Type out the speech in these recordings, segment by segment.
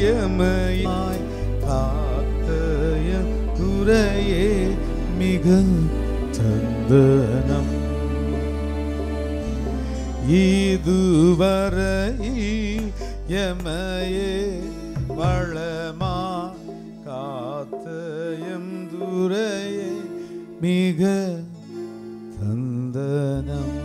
எமையாய் காத்த எம் துரையே மிக தந்தனம். இதுவரையில் எமையே வளமா காத்த எம் துரையே மிக தந்தனம்.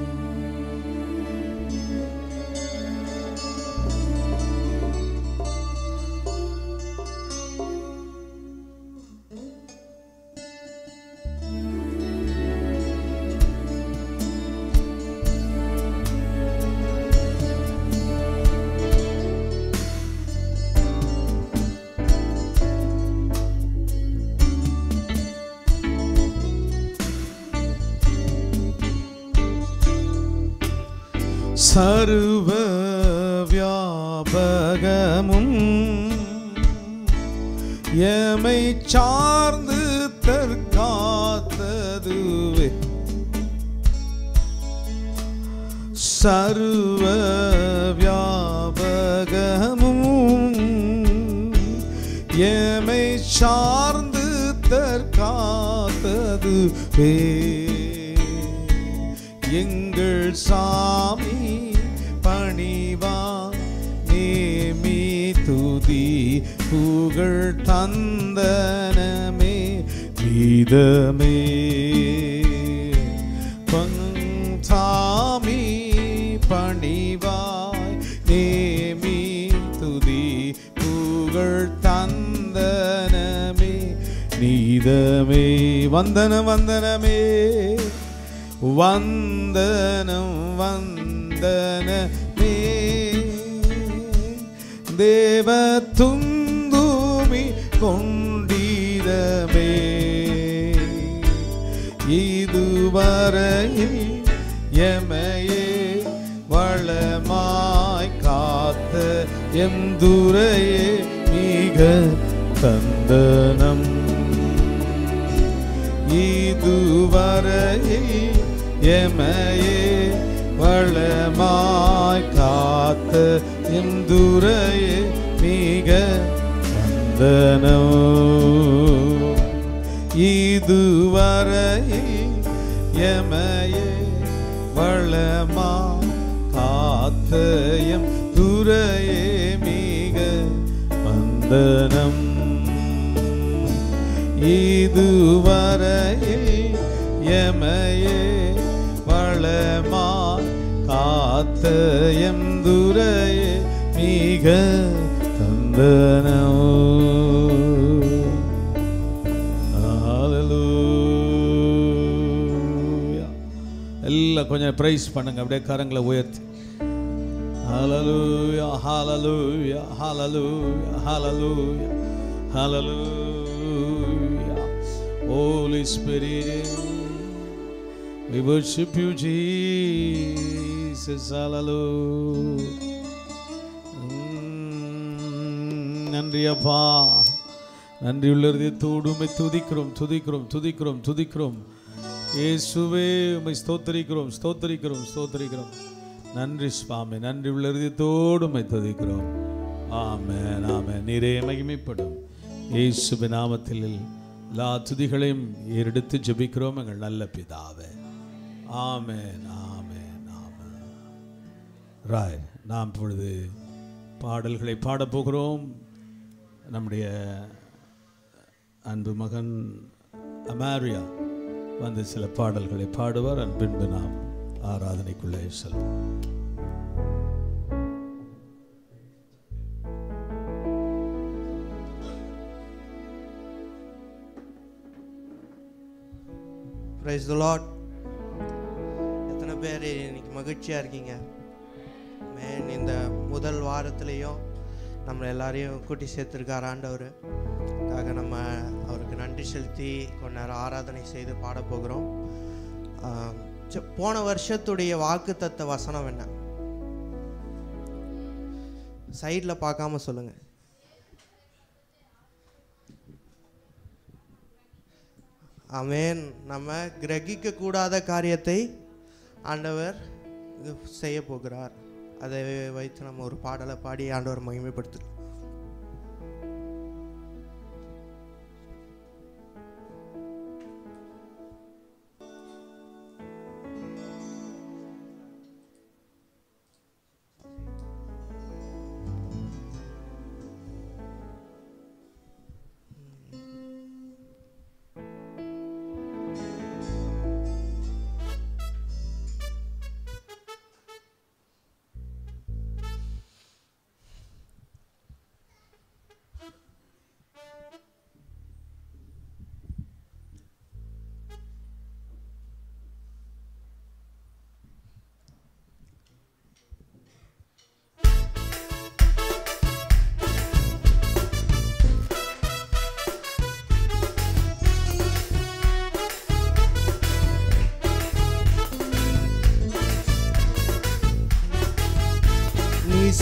சர்வ வியாபகமும் எமை சார்ந்து தற்காத்ததுவே. சர்வ வியாபகமும் எமை சார்ந்து தற்காத்ததுவே. எங்கள் சாமி பணிவா நேமி துதி புகழ் தந்தனமே வீதமே. பங்சாமி பணிவாய் நேமி துதி புகழ் தந்தனமே நீதமே. வந்தனம் வந்தனமே வந்தனம் வந்தனமே. தேவ துந்துமி கொண்டிதமே. இதுவரையில் எமையே வளமாய் காத்த எம் துரையே மிக தந்தனம். இதுவரையில் எமையே வளமாய் காத்த எம் துரையே மிக தந்தனம். இதுவரையில் எமையே வளமாய் காத்த எம் துரையே மிக வந்தனம். இதுவரையில் எமையே வளமாய் காத்த எம் துரையே மிக தந்தனம். ஹல்லேலூயா. எல்லாம் கொஞ்சம் பிரைஸ் பண்ணுங்க, அப்படியே கரங்களை உயர்த்தி. ஹல்லேலூயா ஹல்லேலூயா ஹல்லேலூயா ஹல்லேலூயா ஹல்லேலூயா. Holy Spirit, we worship you, Jesus. Hallelujah. நன்றி அப்பா, நன்றி உள்ளதோடு உம்மை துதிக்கிறோம் துதிக்கிறோம் துதிக்கிறோம் துதிக்கிறோம். இயேசுவே உம்மை ஸ்தோத்திரிக்கிறோம் ஸ்தோத்திரிக்கிறோம் ஸ்தோத்திரிக்கிறோம். நன்றி சுவாமி, நன்றி உள்ளதோடு உம்மை துதிக்கிறோம். ஆமென் ஆமென். நீரே மகிமைப்படும். இயேசுவின் நாமத்தில் எல்லா துதிகளையும் ஏறெடுத்து ஜெபிக்கிறோம் எங்கள் நல்ல பிதாவே. ஆமென் ஆமென் ஆமென். ராய், நாம் இப்பொழுது பாடல்களை பாடப்போகிறோம். நம்முடைய அன்பு மகன் அமாரியா வந்து சில பாடல்களை பாடுவார். பின்பு நாம் ஆராதனைக்குள்ளே செல்வோம். Praise the Lord. எத்தனை பேர் இன்னைக்கு மகிழ்ச்சியாக இருக்கீங்க? மேன் இந்த முதல் வாரத்துலேயும் நம்மளை எல்லாரையும் கூட்டி சேர்த்துருக்கார் ஆண்டவர். அதுக்காக நம்ம அவருக்கு நன்றி செலுத்தி கொஞ்ச நேரம் ஆராதனை செய்து பாடப்போகிறோம். போன வருஷத்துடைய வாக்குத்தத்த வசனம் என்ன? சைடில் பார்க்காம சொல்லுங்க. ஆமென். நம்ம கிரகிக்க கூடாத காரியத்தை ஆண்டவர் செய்ய போகிறார். அதை வைத்து நம்ம ஒரு பாடலை பாடி ஆண்டவர் மகிமைப்படுத்தலாம்.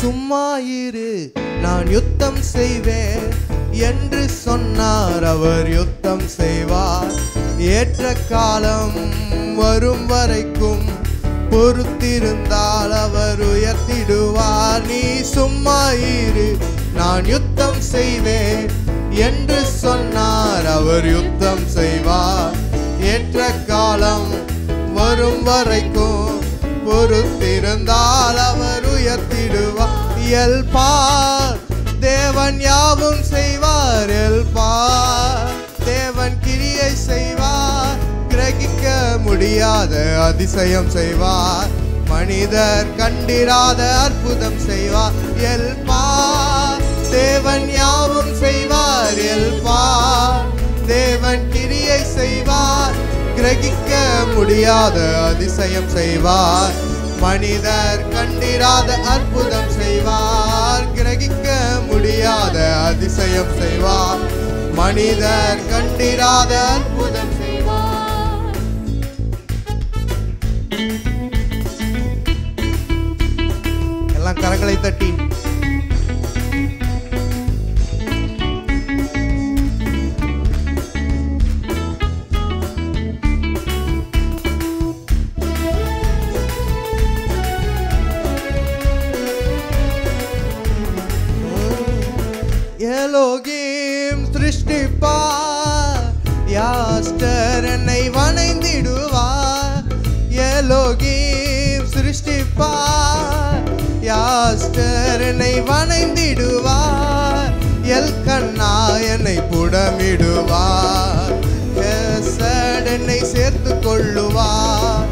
சும்மா இரு நான் யுத்தம் செய்வேன் என்று சொன்னார். அவர் யுத்தம் செய்வார். ஏற்ற காலம் வரும் வரைக்கும் பொறுத்திருந்தால் அவர் உயர்த்திடுவார். நீ சும்மா இரு நான் யுத்தம் செய்வேன் என்று சொன்னார். அவர் யுத்தம் செய்வார். ஏற்ற காலம் வரும் வரைக்கும் பொறுத்திருந்தால் அவர் உயர்த்திடுவார். எல்பார் தேவன் யாவும் செய்வார். எல்பார் தேவன் கிரியை செய்வார். கிரகிக்க முடியாத அதிசயம் செய்வார். மனிதர் கண்டிராத அற்புதம் செய்வார். எல்பார் தேவன் யாவும் செய்வார். எல்பார் தேவன் கிரியை செய்வார். கிரகிக்க முடியாத அதிசயம் செய்வார். மனிதர் கண்டிராத அற்புதம் செய்வார். கிரகிக்க முடியாத அதிசயம் செய்வார். மனிதர் கண்டிராத அற்புதம் செய்வார். எல்லாம் கரங்களை தட்டி எலோகிம் சிருஷ்டிப்பார். யாஸ்டர் என்னை வணைந்திடுவார். எலோகிம் சிருஷ்டிப்பார். யாஸ்டர் என்னை வணைந்திடுவார். எல்கன்னா என்னை புடமிடுவார். ஹெசட் என்னை சேர்த்து கொள்ளுவார்.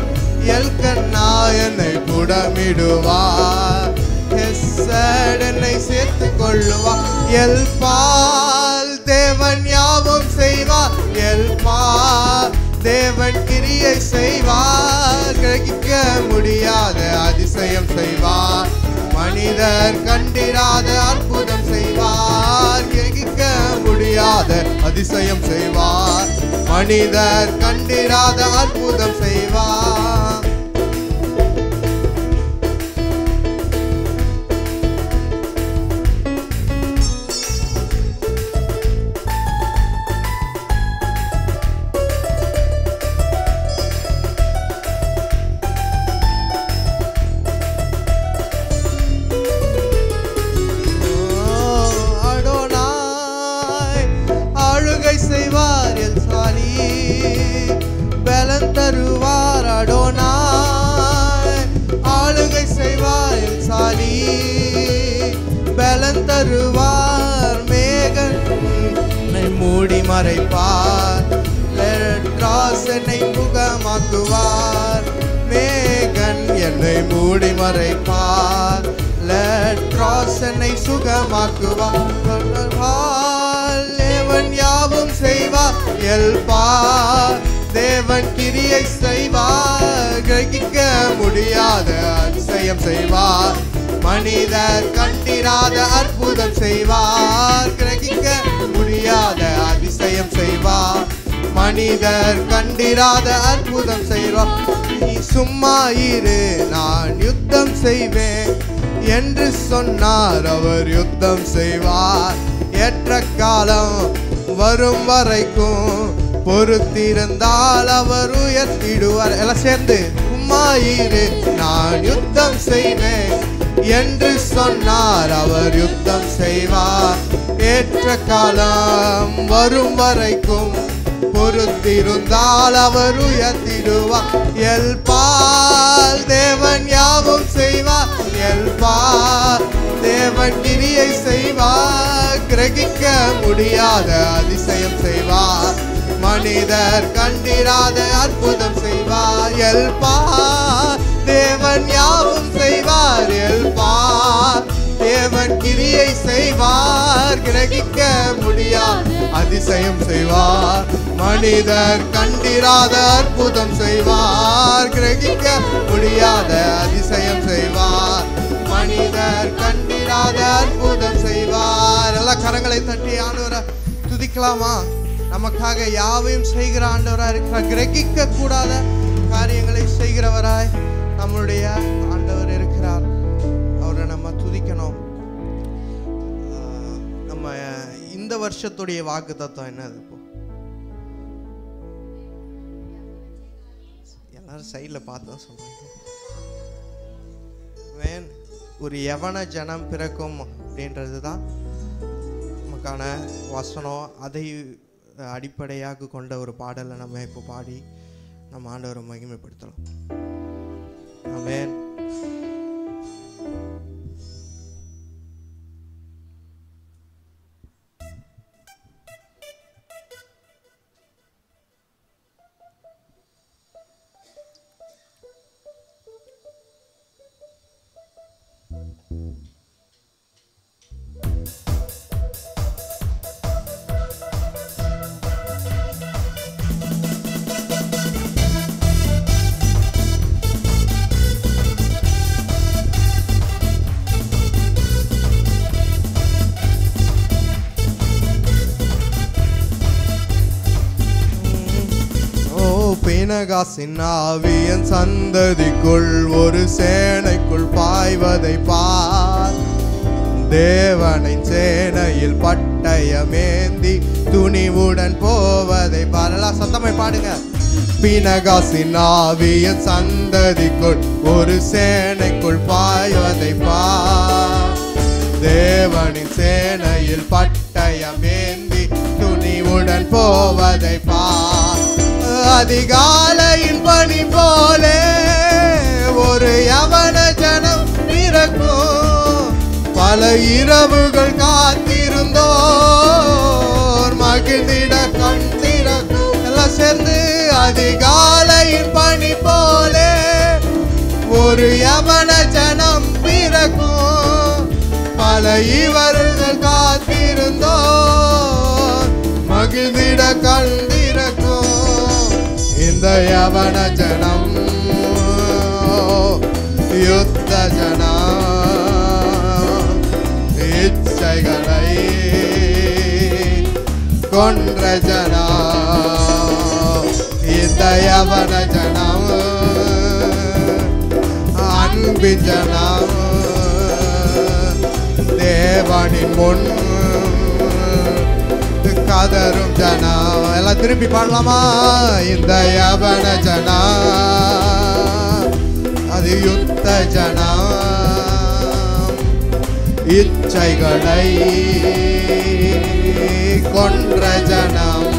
எல்கன்னா என்னை புடமிடுவார். ஹெசட் என்னை சேர்த்து கொள்ளுவார். எல்பால் தேவன் யாவும் செய்வார். எல்பால் தேவன் கிரியை செய்வார். கிரகிக்க முடியாத அதிசயம் செய்வார். மனிதர் கண்டிராத அற்புதம் செய்வார். கிரகிக்க முடியாத அதிசயம் செய்வார். மனிதர் கண்டிராத அற்புதம் செய்வார். செய்வார். எல்சாலி பலன் தருவார். அடோனாய் ஆளுகை செய்வார். எல்சாலி பலன் தருவார். மேகனை மூடி மறைப்பார். லெட்ராஸ் என்னை முகமாக்குவார். மேகன் என்னை மூடி மறைப்பார். லெட்ராஸ் என்னை சுகமாக்குவார். தேவன் யாவும் செய்வார். எல்பார் தேவன் கிரியை செய்வார். கிரகிக்க முடியாத அதிசயம் செய்வார். மனிதர் கண்டிராத அற்புதம் செய்வார். கிரகிக்க முடியாத அதிசயம் செய்வார். மனிதர் கண்டிராத அற்புதம் செய்வார். நீ சும்மா இரு நான் யுத்தம் செய்வேன் என்று சொன்னார். அவர் யுத்தம் செய்வார். ஏற்ற காலம் வரும் வரைக்கும் பொறுத்திருந்தால் அவர் உயர்த்திடுவார். எல்லாம் சேர்ந்து சும்மா இரு நான் யுத்தம் செய்வேன் என்று சொன்னார். அவர் யுத்தம் செய்வார். ஏற்ற காலம் வரும் வரைக்கும் பொறுத்திருந்தால் அவர் உயர்த்திடுவார். எல்பால் தேவன் யாவும் செய்வார். எல்பால் தேவன் கிரியை செய்வார். கிரகிக்க முடியாத அதிசயம் செய்வார். மனிதர் கண்டிராத அற்புதம் செய்வார். எல்பார் தேவன் யாவும் செய்வார். எல்பார் தேவன் கிரியை செய்வார். கிரகிக்க முடியாத அதிசயம் செய்வார். மனிதர் கண்டிராத அற்புதம் செய்வார். கிரகிக்க முடியாத அதிசயம் செய்வார். மனிதர் கண்டிராத அற்புதம் செய்வார். எல்லா கரங்களை தட்டி ஆண்டவரை துதிக்கலாமா? நமக்காக யாவையும் செய்கிற ஆண்டவராய் இருக்கிறார். கிரகிக்க கூடாத காரியங்களை செய்கிறவராய் நம்முடைய ஆண்டவர் இருக்கிறார். அவரை நம்ம துதிக்கணும். இந்த வருஷத்துடைய வாக்கு தத்துவம் என்னது? இப்போ எல்லாரும் சைடில் பார்த்து தான் சொல்றாங்க. ஒரு யவன ஜனம் பிறக்கும் அப்படின்றது தான் நமக்கான வசனம். அதை அடிப்படையாக கொண்ட ஒரு பாடலை நம்ம இப்போ பாடி நம்ம ஆண்டவரை மகிமைப்படுத்தலாம். ஆமென். பினகாசின் ஆவியன் சந்ததிக்குள் ஒரு சேனைக்குள் பாய்வதை பார். தேவனின் சேனையில் பட்டயமேந்தி துணிவுடன் போவதை பார். எல்லாம் சத்தமாய் பாடுங்க. பினகாசின் ஆவியன் சந்ததிக்குள் ஒரு சேனைக்குள் பாய்வதை பார். தேவனின் சேனையில் பட்டயமேந்தி துணிவுடன் போவதை பார். அதிகாலையின் பனி போலே ஒரு யவன ஜனம் பிறக்கும். பல இரவுகள் காத்திருந்தோர் மகிழ்ந்திட கண் திறக்கும். எல்லாம் சேர்ந்து அதிகாலையின் பனி போலே ஒரு யவன ஜனம் பிறக்கும். பல இரவுகள் காத்திருந்தோர் மகிழ்ந்திட கண் திறக்கும். இந்த யவன ஜனம் யுத்த ஜனம், இச்சைகளை கொன்ற ஜனம். இந்த யவன ஜனம் அன்பின் ஜனம், தேவனின் முன் கதரும் ஜனம். எல்லாம் திருப்பி பாடலாமா? இந்த யவன ஜனம் அது யுத்த ஜனம், இச்சைகளை கொன்ற ஜனம்.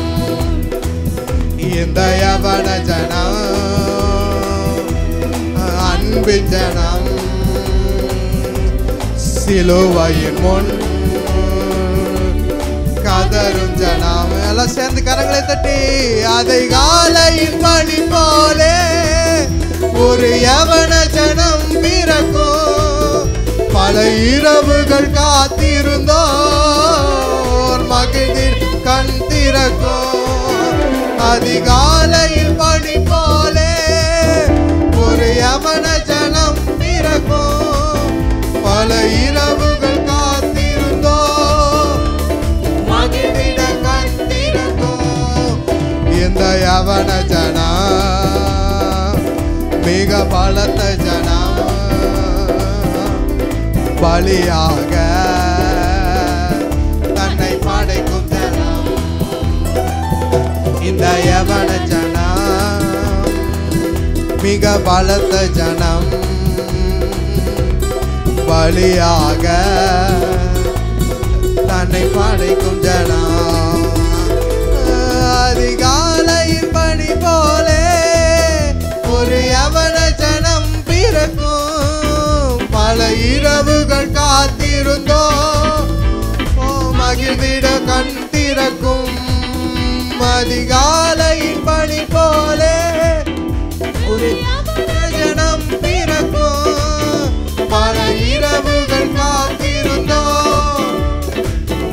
இந்த யவன ஜனம் அன்பின் ஜனம், சிலுவையின் முன் கதரும் ஜனம். எல்லாம் சேர்ந்து கரங்களை தட்டி அதிகாலையின் பனி போலே ஒரு யவன ஜனம் பிறக்கும். பல இரவுகள் காத்திருந்தோர் மகிழ்ந்திட கண் திறக்கும். அதிகாலையில் பனி போலே ஒரு யவன ஜனம் பிறக்கும். பல இரவுகள் காத்திருந்தோர் மகிழ்ந்திட கண் திறக்கும். இந்த யவன ஜனம் மிக பலத்த ஜனம், பலியாக தன்னை படைக்கும் ஜனம். இந்த யவன ஜனம் மிக பலத்த ஜனம், பலியாக தன்னை படைக்கும் ஜனம். அதிகாலையின் பனி போலே ஒரு யவன ஜனம் பிறக்கும். பல இரவுகள் காத்திருந்தோ மகிழ்ந்திட கண் திறக்கும். அதிகாலையின் பனி போலே ஒரு யவன ஜனம் பிறக்கும். பல இரவுகள் காத்திருந்தோ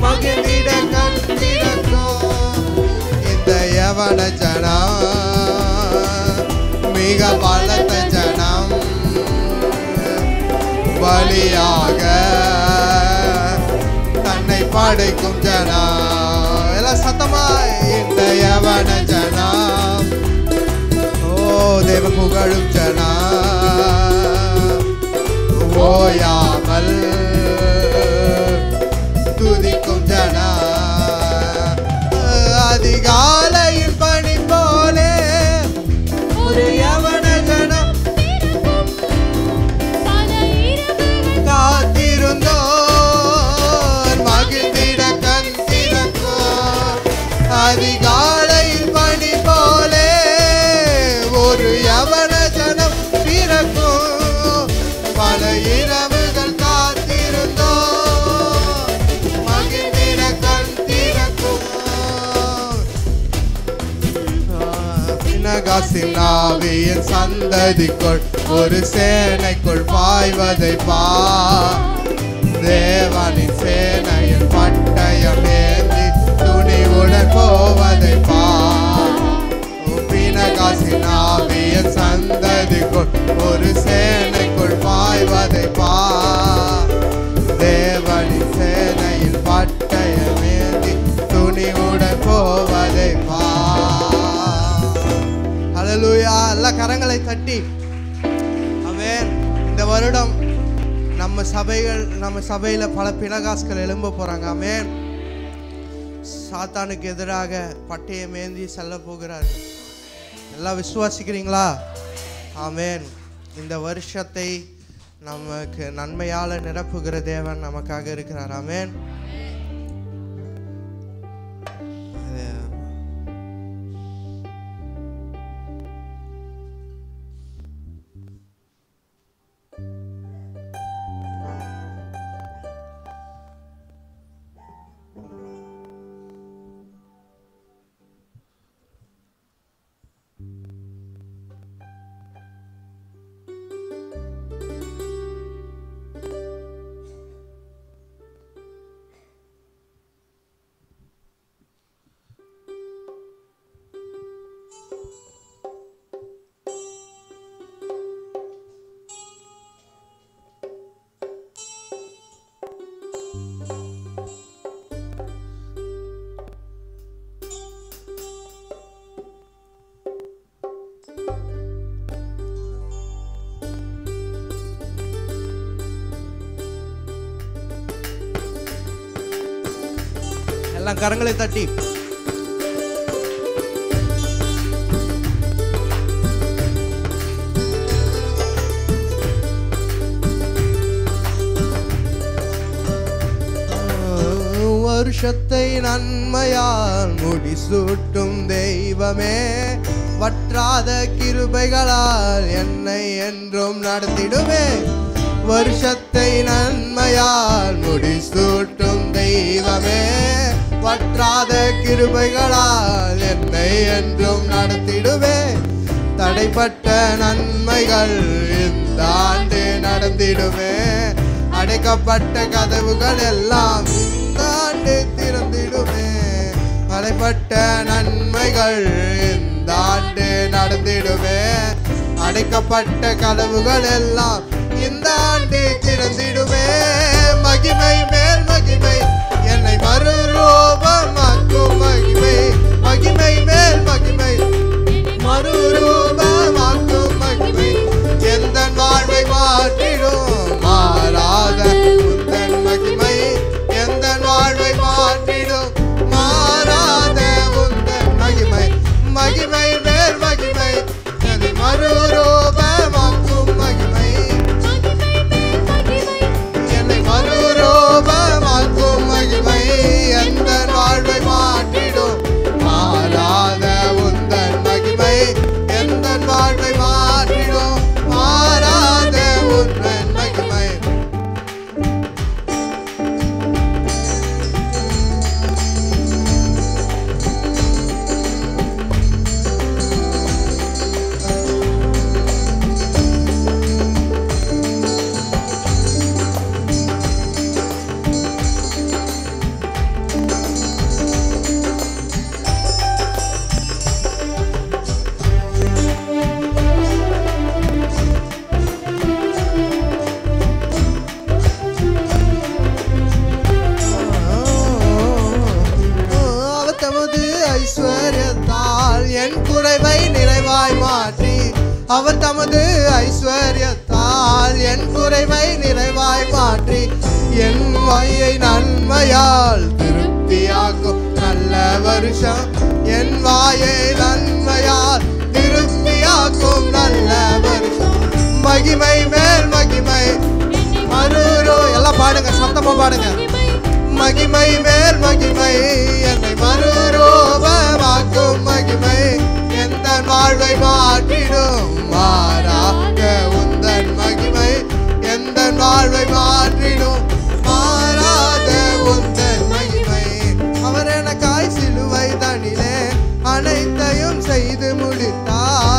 மகிழ்ந்திட கண் திறக்கும். இந்த யவன ஜனம் மிக பலத்த ஜனம், பலியாக தன்னை படைக்கும் ஜனம். எல்லாம் சத்தமா இந்த யவன ஜனம் தேவ புகழும் ஜனம், ஓயாமல் துதிக்கும் ஜனம். பினகாசின் ஆவியின் சந்ததிக்குள் ஒரு சேனைக்குள் பாய்வதை பார். தேவனின் சேனையின் பட்டயம் ஏந்தி துணிவுடன் போவதை பார். பினகாசின் ஆவியின் சந்ததிக்குள் ஒரு சேனைக்குள் பாய்வதை பார். தேவனின் சேனையின் பட்டயம் ஏந்தி துணிவுடன் போவதை பார். ஹல்லேலூயா. எல்லா கரங்களை தட்டி ஆமென். இந்த வருடம் நம்ம சபையில பல பினகாஸ்கள் எழும்ப போறாங்க. ஆமென். சாத்தானுக்கு எதிராக பட்டயம் ஏந்தி செல்ல போகிறார்கள். எல்லாம் விசுவாசிக்கிறீங்களா? ஆமென். இந்த வருஷத்தை நமக்கு நன்மையால நிரப்புகிற தேவன் நமக்காக இருக்கிறார். ஆமென். எல்லாம் கரங்களை தட்டி வருஷத்தை நன்மையால் முடிசூட்டும் தெய்வமே, வற்றாத கிருபைகளால் என்னை என்றும் நடத்திடுவே. வருஷத்தை நன்மையால் முடிசூட்டும் தெய்வமே, வற்றாத கிருபைகளால் என்னை என்றும் நடத்திடுவே. தடைப்பட்ட நன்மைகள் இந்த ஆண்டு நடந்திடுவே. அடைக்கப்பட்ட கதவுகள் எல்லாம் இந்த ஆண்டு திறந்திடுவே. தடைப்பட்ட நன்மைகள் இந்த ஆண்டு நடந்திடுவே. அடைக்கப்பட்ட கதவுகள் எல்லாம் இந்த ஆண்டு திறந்திடுவே. மகிமை மேல் மகிமை என்னை மறுரூபமாக்கும் மகிமை. மகிமை மேல் மகிமை மறுரூபமாக்கும் மகிமை. எந்த வாழ்வை மாற்றிடும் மாறாத உந்தன் மகிமை. எந்த வாழ்வை மாற்றிடும் மாறாத உந்தன் மகிமை. மகிமை மேல் மகிமை என்னை மறுரூபமாக்கும் மகிமை. என்னை மறுரூபமாக்கும் மகிமை. எந்த வாழ்வை மாற்றிடும் மாறாத உந்தன் மகிமை. எந்த வாழ்வை மாற்றிடும் மாறாத உந்தன் மகிமை. அவர் தமது ஐஸ்வர்யத்தால் என் குறைவை நிறைவாய் மாற்றி என் வாயை நன்மையால் திருப்தியாக்கும் நல்ல வருஷம். என் வாயை நன்மையால் திருப்தியாக்கும் நல்ல வருஷம். மகிமை மேல் மகிமை மறுரோ எல்லாம் பாடுங்க, சத்தமா பாடுங்க. மகிமை மேல் மகிமை என்னை மறுரூபமாக்கும் மகிமை. எந்த வாழ்வை மாற்றிடும் மாறாத உந்தன் மகிமை. எந்த வாழ்வை மாற்றிடும் மாறாத உந்தன் மகிமை. அவர் எனக்காய் சிலுவை தனிலே அனைத்தையும் செய்து முடித்தார்.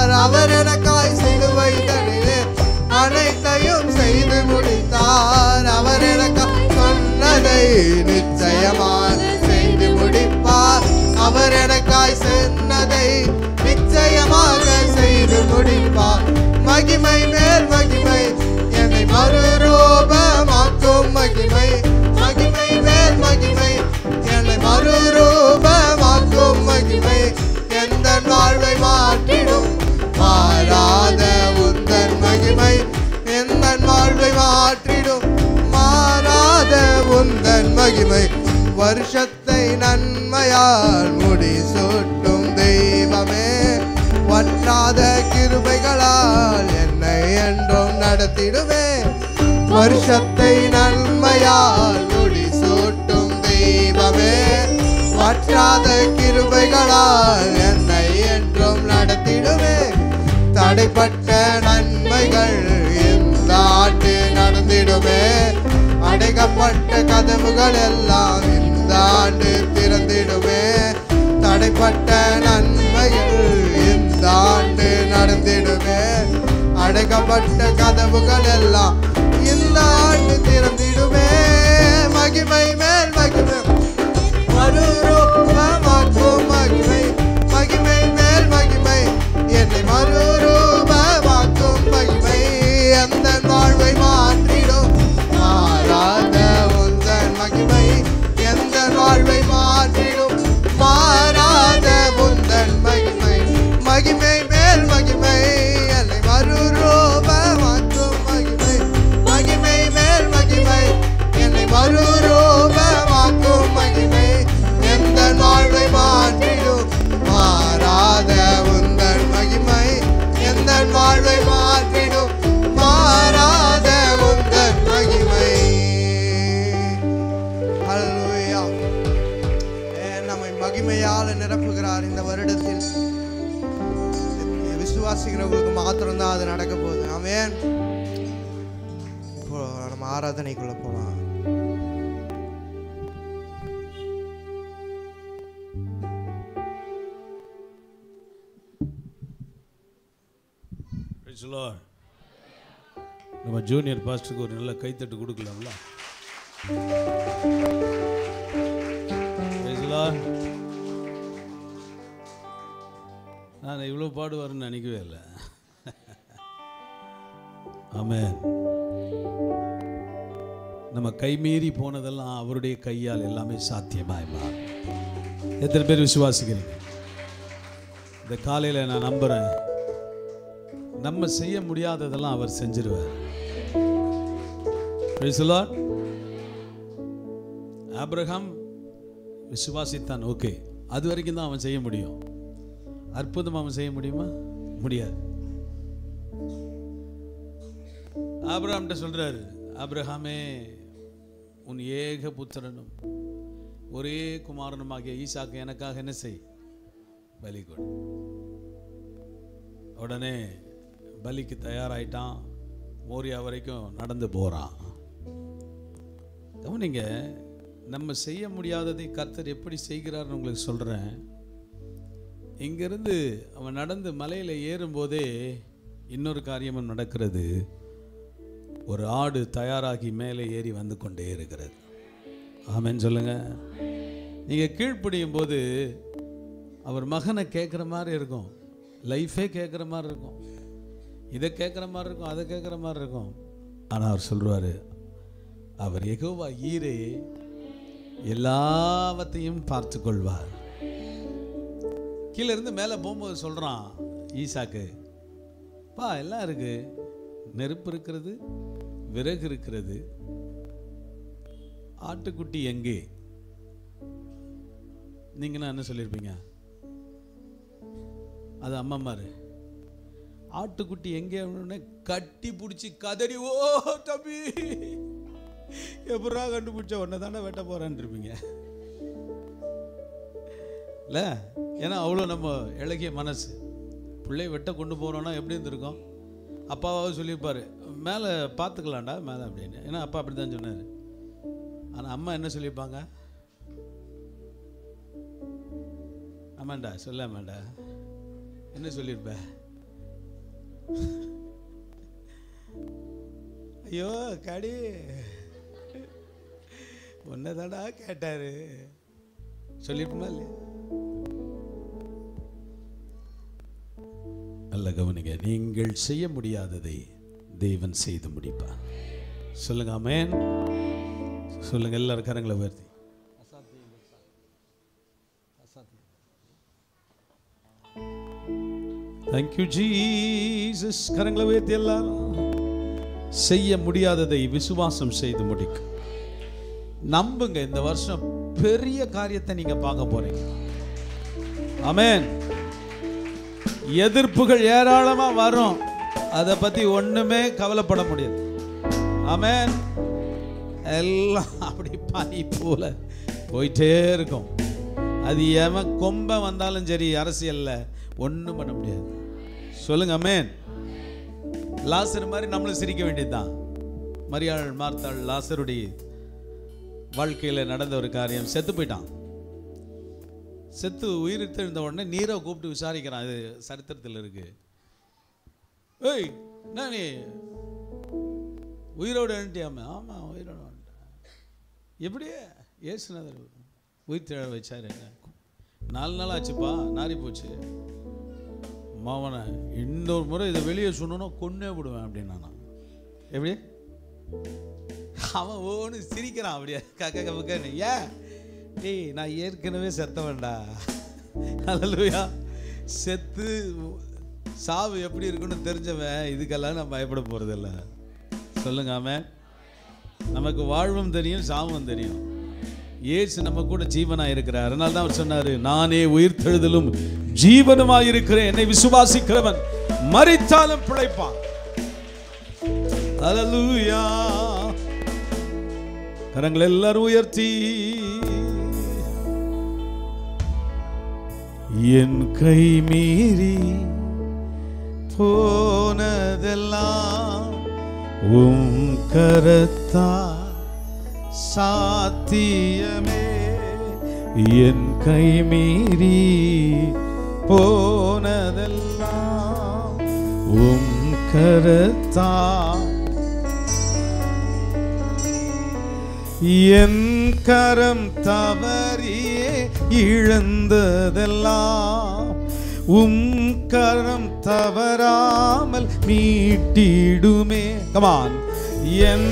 அவர் எனக்காய் சொன்னதை நிச்சயமாக செய்து முடிப்பார். மகிமை மேல் மகிமை என்னை மறுரூபமாக்கும் மகிமை. மகிமை மேல் மகிமை என்னை மறுரூபமாக்கும் மகிமை. எந்த வாழ்வை மாற்றிடும் மாறாத உந்தன் மகிமை. எந்த வாழ்வை மாற்றிடும் மாறாத உந்தன் மகிமை. வருஷத்தை நன்மையால் முடிசூட்டும் தெய்வமே, வற்றாத கிருபைகளால் என்னை என்றும் நடத்திடுவே. வருஷத்தை நன்மையால் முடிசூட்டும் தெய்வமே, வற்றாத கிருபைகளால் என்னை என்றும் நடத்திடுவே. தடைப்பட்ட நன்மைகள் இந்த ஆண்டு நடந்திடுமே. அடைக்கப்பட்ட கதவுகள் எல்லாம் இந்த ஆண்டு திறந்திடுமே. தடைப்பட்ட நன்மைகள் இந்த ஆண்டு நடந்திடுமே. அடைக்கப்பட்ட கதவுகள் எல்லாம் இந்த ஆண்டு திறந்திடுமே. மகிமை மேல் மகிமை மறுரூபமாக்கும் மகிமை. மகிமை மேல் மகிமை என்னை மறுரூபமாக்கும் மகிமை. எந்த வாழ்வை மாற்றிடும் மாறாத உந்தன் மகிமை. எந்த வாழ்வை மாற்றிடும் மாறாத உந்தன் மகிமை. மகிமை மேல் மகிமை என்னை மறுரூபமாக்கும் மகிமை. மகிமை மேல் மகிமை என்னை மறுரூபமாக்கும் மகிமை. எந்த வாழ்வை மாற்றிடும் மாறாத உந்தன் மகிமை. எந்த வாழ்வை மாற்றிடும் மாறாத உந்தன் மகிமை. ஹல்லேலூயா. நம்மை மகிமையால் நிரப்புகிறார். இந்த வருடத்தில் விசுவாசிக்கிறவங்களுக்கு மாத்திரம்தான் அது நடக்க போகுது. ஆமென். இப்போ நம்ம ஆராதனைக்குள்ள போலாம். நம்ம ஜூனியர் பாஸ்டருக்கு ஒரு நல்ல கைத்தட்டு கொடுக்கலாம்ல. நான் இவ்வளோ பாடுவாருன்னு நினைக்கவே இல்லை. ஆமென். நம்ம கைமீறி போனதெல்லாம் அவருடைய கையால் எல்லாமே சாத்தியமாய் மாறும். எத்தனை பேர் விசுவாசிக்கிறீங்க? இந்த காலையில் நான் நம்புகிறேன், நம்ம செய்ய முடியாததெல்லாம் அவர் செஞ்சிருவார். Praise the Lord. ஆபிரகாம் விசுவாசித்தான். ஓகே, அது வரைக்கும் தான் அவன் செய்ய முடியும். அற்புதம் அவன் செய்ய முடியுமா? முடியாது. ஆபிரகாம்கிட்ட சொல்றாரு, ஆபிரகாமே, உன் ஏக புத்திரனும் ஒரே குமாரனுமாகிய ஈசாக்கு எனக்காக என்ன செய்? பலி கொடு. உடனே பலிக்கு தயாராயிட்டான். மோரியா வரைக்கும் நடந்து போறான். கவனிங்க, நம்ம செய்ய முடியாததை கர்த்தர் எப்படி செய்கிறார்னு உங்களுக்கு சொல்றேன். இங்கிருந்து அவன் நடந்து மலையில ஏறும்போதே இன்னொரு காரியமும் நடக்கிறது. ஒரு ஆடு தயாராகி மேலே ஏறி வந்து கொண்டே இருக்கிறது. ஆமென் சொல்லுங்க. நீங்க கீழ்ப்படியும் போது அவர் மகனை கேட்குற மாதிரி இருக்கும், லைஃபே கேட்குற மாதிரி இருக்கும், இதை கேட்குற மாதிரி இருக்கும், அதை கேட்குற மாதிரி இருக்கும். ஆனால் அவர் சொல்றாரு, அவர் யெகோவா ஈரே, எல்லாவற்றையும் பார்த்து கொள்வார். கீழே இருந்து மேலே போகும்போது சொல்றான் ஈசாக்கு, பா எல்லாம் இருக்கு, நெருப்பு இருக்கிறது, விறகு இருக்கிறது, ஆட்டுக்குட்டி எங்கே? நீங்கன்னா என்ன சொல்லியிருப்பீங்க? அது அம்மாமாரு, ஆட்டுக்குட்டி எங்கே கட்டி பிடிச்சி கதறி, ஓ தம்பி எப்படா கண்டுபிடிச்ச, உன்னை தானே வெட்ட போறான்னு இருப்பீங்க இல்ல? ஏன்னா அவ்வளோ நம்ம இலகிய மனசு. பிள்ளை வெட்ட கொண்டு போறோம்னா எப்படி இருந்திருக்கும்? அப்பாவாவது சொல்லியிருப்பாரு, மேலே பார்த்துக்கலாம்டா மேலே அப்படின்னு. ஏன்னா அப்பா அப்படி தான் சொன்னார். ஆனால் அம்மா என்ன சொல்லியிருப்பாங்க? ஆமாண்டா சொல்லாமாண்டா என்ன சொல்லியிருப்ப? ஐயோ கடி உன்னதாடா கேட்டாரு சொல்லிருப்போமா இல்லையா? நல்ல கவனிங்க. நீங்கள் செய்ய முடியாததை தேவன் செய்து முடிப்பார். சொல்லுங்க ஆமென். சொல்லுங்க எல்லாரும் கரங்களை உயர்த்தி. Thank you Jesus. கரங்களை உயர்த்தி எல்லாரும். செய்ய முடியாததை விசுவாசம் செய்து முடிக்கும். நம்புங்க, இந்த வருஷம் பெரிய காரியத்தை நீங்க பார்க்க போறீங்க. ஆமென். எதிர்ப்புகள் ஏராளமா வரும், அதை பத்தி ஒண்ணுமே கவலைப்பட முடியாது. ஆமென். எல்லாம் அப்படி பனி போல போயிட்டே இருக்கும். அது எவன் கொம்ப வந்தாலும் சரி, அரசியல்ல ஒண்ணும் பண்ண முடியாது. சொல்லுங்க ஆமென். லாசர் மாதிரி நம்மளும் சிரிக்க வேண்டியதுதான். மரியாள் மார்த்தாள் லாசருடைய வாழ்க்கையில் நடந்த ஒரு காரியம். செத்து போயிட்டான். செத்து உயிர் தெழுந்த உடனே நீரை கூப்பிட்டு விசாரிக்கிறான். இது சரித்திரத்தில் இருக்கு. ஏய் என்ன நீ உயிரோடு எழுந்தியாம? ஆமாம் உயிரோடு வந்துட்டேன். எப்படியே ஏசுனதர் உயிர் தெழ வச்சாரு. 4 நாள் ஆச்சுப்பா, நாரி போச்சு. மாவனை இன்னொரு முறை இதை வெளியே சொன்னோன்னா கொன்னே விடுவேன் அப்படின்னா. எப்படி அவன் ஓன்னு சிரிக்கிறான் அப்படியே கக்க கக்கன்னு. ஏன் டேய் நான் ஏற்கனவே செத்தவன்டா. அல்லேலூயா. செத்து சாவு எப்படி இருக்குன்னு தெரிஞ்சவன் இதுக்கெல்லாம் நான் பயப்பட போறதில்ல. சொல்லுங்க ஆமென். நமக்கு வாழ்வும் தெரியும், சாவும் தெரியும். இயேசு நம்ம கூட ஜீவனா இருக்கிறார். அதனால தான் அவர் சொன்னாரு, நானே உயிர்த்தெழுதலும் ஜீவனுமாய் இருக்கிறேன், என்னை விசுவாசிக்கிறவன் மரித்தாலும் பிழைப்பான். அல்லேலூயா. கரங்கள் எல்லாரும் உயர்த்தி. என் கை மீறி போனதெல்லாம் உம் கரத்தால் சாத்தியமே. என் கை மீறி போனதெல்லாம் உம் கரத்தால். என் கரம் தவறியே இழந்ததெல்லாம் உம் கரம் தவறாமல் மீட்டிடுமே. கமான். என்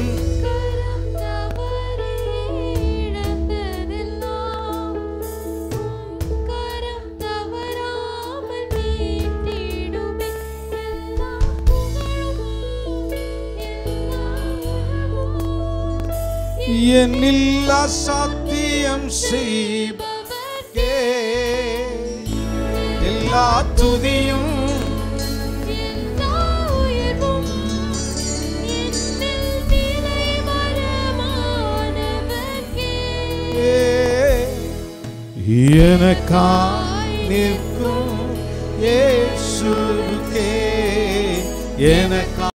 என்னில் அசாத்தியம் செய்பவர்க்கே எல்லா துதியும் எனக்காய் நிற்கும் இயேசுவுக்கே. எனக்காய்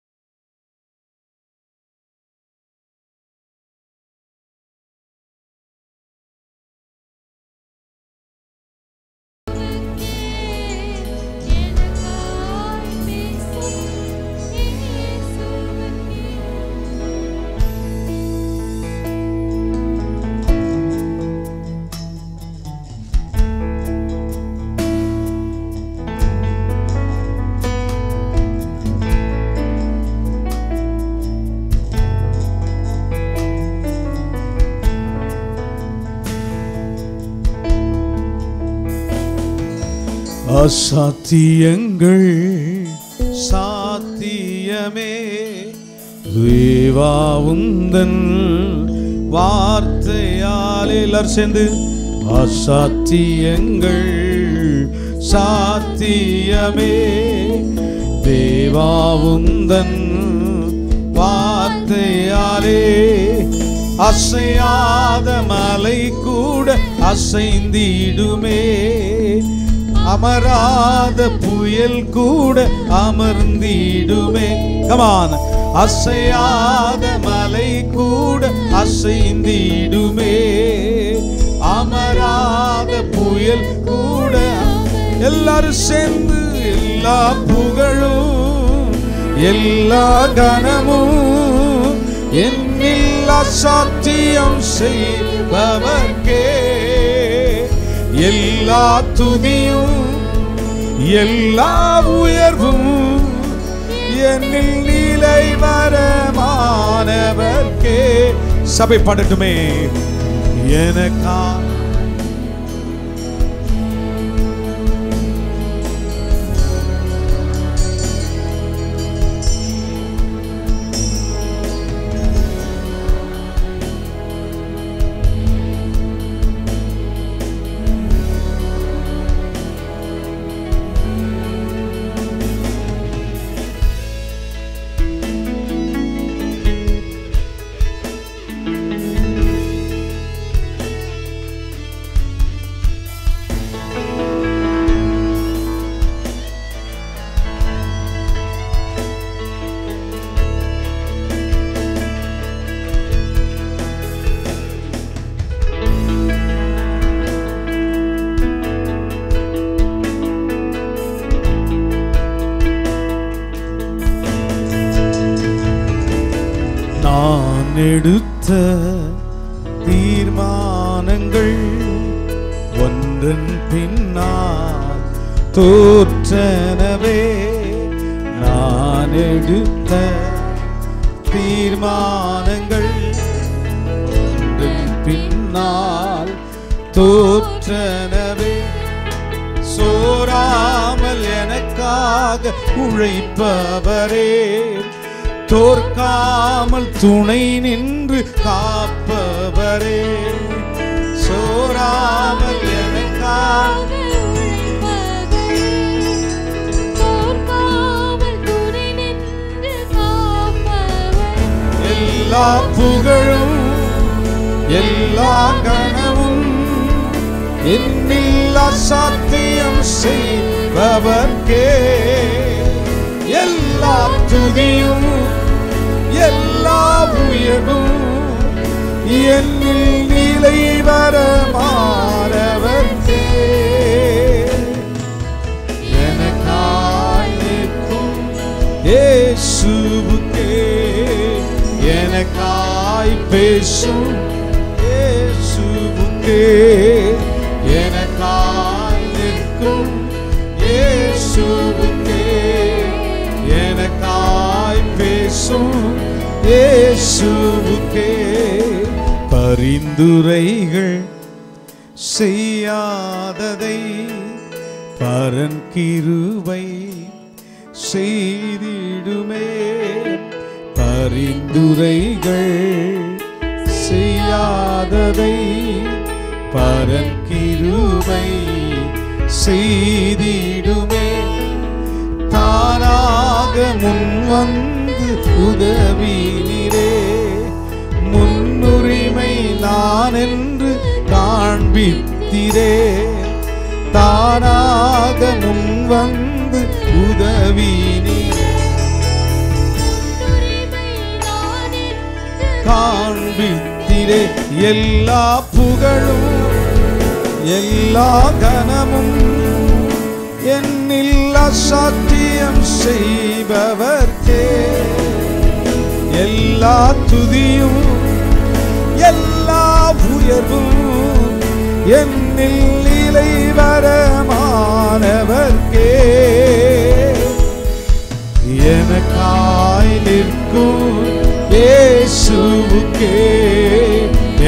அசாத்தியங்கள் சாத்தியமே. தேவா உந்தன் வார்த்தையால் எல்லாரும் சேர்ந்து அசாத்தியங்கள் சாத்தியமே. தேவா உந்தன் வார்த்தையாலே அசையாத மலை கூட அசைந்திடுமே. அமராத புயல் கூட அமர்ந்திடுமே. கமான். அசையாத மலை கூட அசைந்திடுமே. அமராத புயல் கூட. எல்லாரும் சேர்ந்து எல்லா புகழும் எல்லா கனமும் என்னில் அசாத்தியம் செய்பவர்க்கே. எல்லா துதியும் எல்லா உயர்வும் என்னில் நிலை வரமானவர்க்கே. சபை பாடட்டுமே. எனக்கா எடுத்த தீர்மானங்கள் ஒன்றன் பின்னால் தோற்றனவே. நான் எடுத்த தீர்மானங்கள் ஒன்றன் பின்னால் தோற்றனவே. சோராமல் எனக்காக உழைப்பவரே, தோற்காமல் துணை நின்று காப்பவரே. சோராமல் எனக்காக எல்லா புகழும் எல்லா கனவும் என்னில் அசாத்தியம் செய்பவர்க்கே. எல்லா துதியும் எல்லா உயர்வும் என்னில் நிலை வரமானவர்க்கே. எனக்காய் நிற்கும் இயேசுவுக்கே, எனக்காய் பேசும் இயேசுவுக்கே, எனக்காய் நிற்கும் இயேசுவுக்கே, எனக்காய் பேசும் இயேசுவுக்கே. பரிந்துரைகள் செய்யாததை பரன் கிருபை செய்திடுமே. பரிந்துரைகள் செய்யாததை பரன் கிருபை செய்திடுமே. தானாக முன்வந்து உதவினீரே, முன்னுரிமை நான் என்று காண்பித்தீரே. தானாக முன்வந்து உதவினீரே, காண்பித்தீரே. எல்லா புகழும் எல்லா கனமும் என்னில் அசாத்தியம் செய்பவர்க்கே. எல்லா துதியும் எல்லா உயர்வும் என்னில் நிலை வரமானவர்க்கே. எனக்காய் நிற்கும் இயேசுவுக்கே,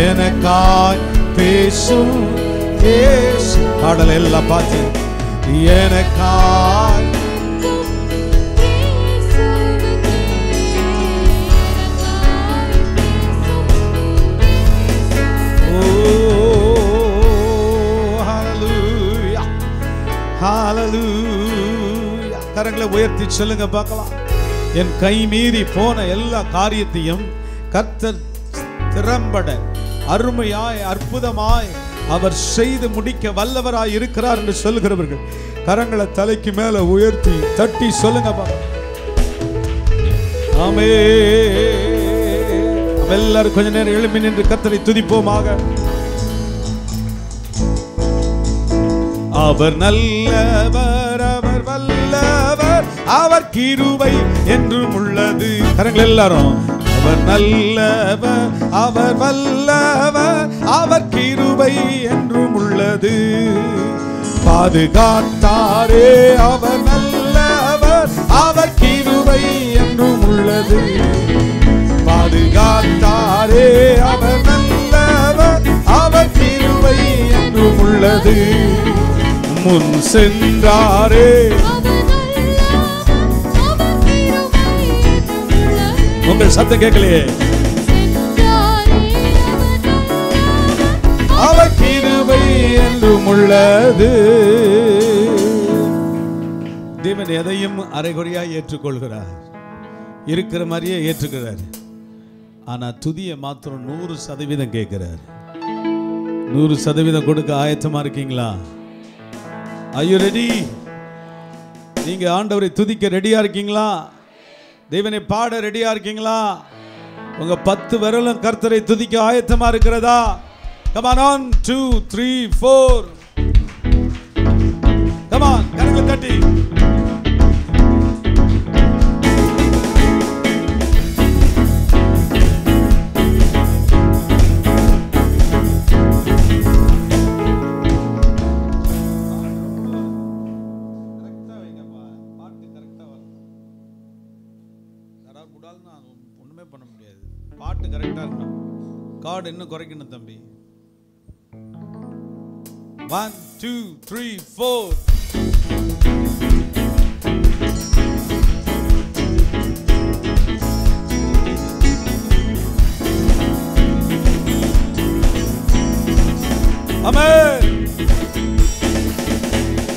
எனக்காய் பேசும் இயேசு. பாடல் எல்லாம் பார்த்து எனக்காய் ஹalleluya. கரங்களை உயர்த்தி சொல்லுங்க பார்க்கலாம். என் கை மீறி போன எல்லா காரியத்தையும் கர்த்தர் திறம்பட அருமையாய் அற்புதமாய் அவர் செய்து முடிக்க வல்லவராய் இருக்கிறார் என்று சொல்லுகிறவர்கள் கரங்களை தலைக்கு மேல உயர்த்தி தட்டி சொல்லுங்க பார்க்கலாம். ஆமென். எல்லாரும் கொஞ்ச நேரம் எழும்பி நின்று கர்த்தரை துதிப்போமாக. அவர் நல்லவர், அவர் வல்லவர், அவர் கிருபை என்றும் உள்ளது. கரங்கள் எல்லாரும். அவர் நல்லவர், அவர் வல்லவர், அவர் கிருபை என்றும் உள்ளது. பாதுகாத்தாரே அவர் நல்லவர், அவர் கிருபை என்றும் உள்ளது. பாதுகாத்தாரே அவர் நல்லவர், அவர் கிருபை என்றும் உள்ளது. முன் சென்றாரே, உங்கள் சத்தம் கேட்கலையே, அவர் கிருபை என்றும் உள்ளது. தேவன் எதையும் அரைகுறையாய் ஏற்றுக்கொள்கிறார், இருக்கிற மாதிரியே ஏற்றுக்கிறார். ஆனா துதியை மாத்திரம் 100% கேட்கிறார். 100% கொடுக்க ஆயத்தமா இருக்கீங்களா? Are you ready? நீங்க ஆண்டவரை துதிக்க ரெடியா இருக்கீங்களா? தேவனை பாட ரெடியா இருக்கீங்களா? உங்க 10 விரலும் கர்த்தரை துதிக்க ஆயத்தமா இருக்கிறதா? Come on, 1 2 3 4. Come on, கரங்களை தட்டி. ஒண்ணுமே பண்ண முடியாது. பாட்டு கரெக்டா இருக்கணும். கார்டு இன்னும் குறைக்கணும் தம்பி. 1 2 3 4. ஆமென்.